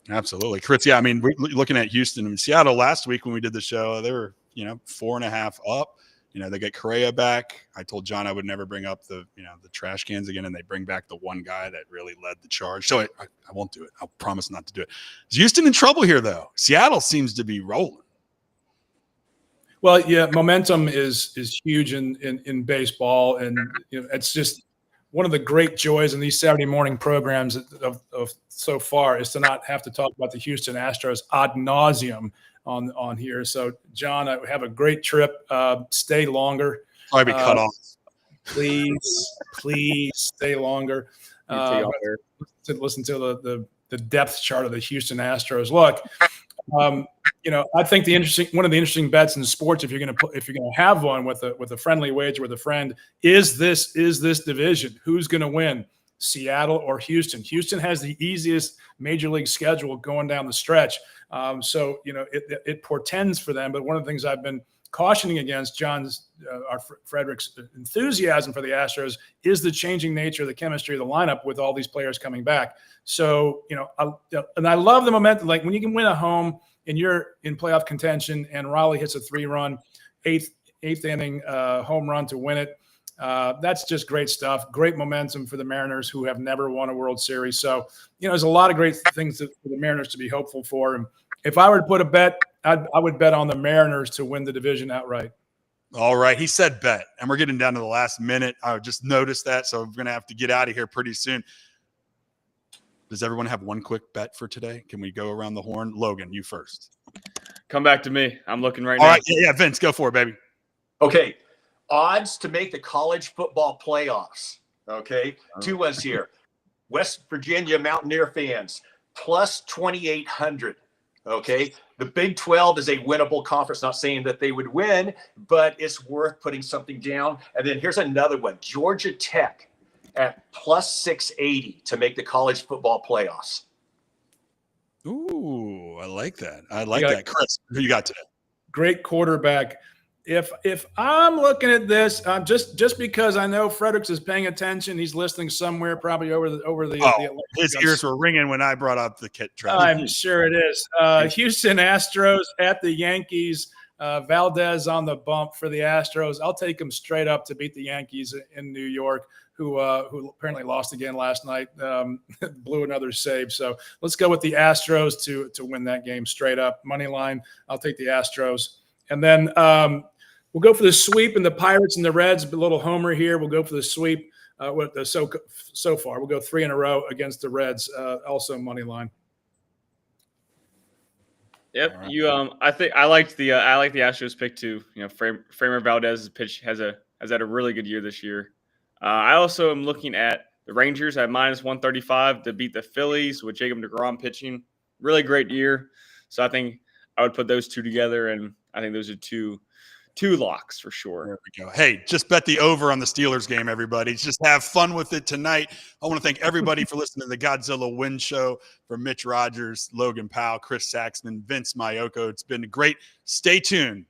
Absolutely, Chris. Yeah, I mean, we're looking at Houston and Seattle last week when we did the show. They were 4.5 up. They get Correa back. I told John I would never bring up the trash cans again, and they bring back the one guy that really led the charge. So I won't do it. I'll promise not to do it. Is Houston in trouble here, though? Seattle seems to be rolling. Well, yeah, momentum is huge in baseball, and it's just one of the great joys in these Saturday morning programs of so far is to not have to talk about the Houston Astros ad nauseum on here. So, John, have a great trip. Stay longer. I'll be cut off. Please stay longer. Listen to the depth chart of the Houston Astros. Look. I think one of the interesting bets in sports, if you're going to have one with a friendly wager with a friend, is this division. Who's going to win, Seattle or Houston? Houston has the easiest major league schedule going down the stretch, so it portends for them. But one of the things I've been cautioning against Frederick's enthusiasm for the Astros is the changing nature of the chemistry of the lineup with all these players coming back. So, and I love the momentum. Like when you can win a home and you're in playoff contention and Raleigh hits a 3-run, eighth inning home run to win it. That's just great stuff. Great momentum for the Mariners, who have never won a World Series. So, there's a lot of great things for the Mariners to be hopeful for. And if I were to put a bet, I would bet on the Mariners to win the division outright. All right. He said bet, and we're getting down to the last minute. I just noticed that, so we're going to have to get out of here pretty soon. Does everyone have one quick bet for today? Can we go around the horn? Logan, you first. Come back to me. I'm looking right now. All right. Yeah, Vince, go for it, baby. Okay. Odds to make the college football playoffs. Okay. 2 ones here. West Virginia Mountaineer fans, plus 2,800. Okay. The Big 12 is a winnable conference. Not saying that they would win, but it's worth putting something down. And then here's another one. Georgia Tech at plus 680 to make the college football playoffs. Ooh, I like that. I like that. Chris, who you got today? Great quarterback. If I'm looking at this, just because I know Fredericks is paying attention, he's listening somewhere, probably over the. His ears were ringing when I brought up the kit trap. I'm sure it is. Houston Astros at the Yankees. Valdez on the bump for the Astros. I'll take him straight up to beat the Yankees in New York, who apparently lost again last night, blew another save. So let's go with the Astros to win that game straight up. Money line, I'll take the Astros. And then we'll go for the sweep in the Pirates and the Reds. A little homer here. We'll go for the sweep. So far, we'll go 3 in a row against the Reds. Also money line. Yep. Right. I think I like the Astros pick too. Framer Valdez's pitch has had a really good year this year. I also am looking at the Rangers at -135 to beat the Phillies with Jacob deGrom pitching. Really great year. So I think I would put those two together, and I think those are two locks for sure. There we go. Hey, just bet the over on the Steelers game, everybody. Just have fun with it tonight. I want to thank everybody for listening to the Godzilla Win Show. For Mitch Rogers, Logan Powell, Chris Saxman, Vince Mayoko. It's been great. Stay tuned.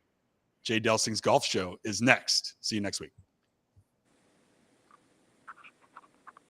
Jay Delsing's Golf Show is next. See you next week.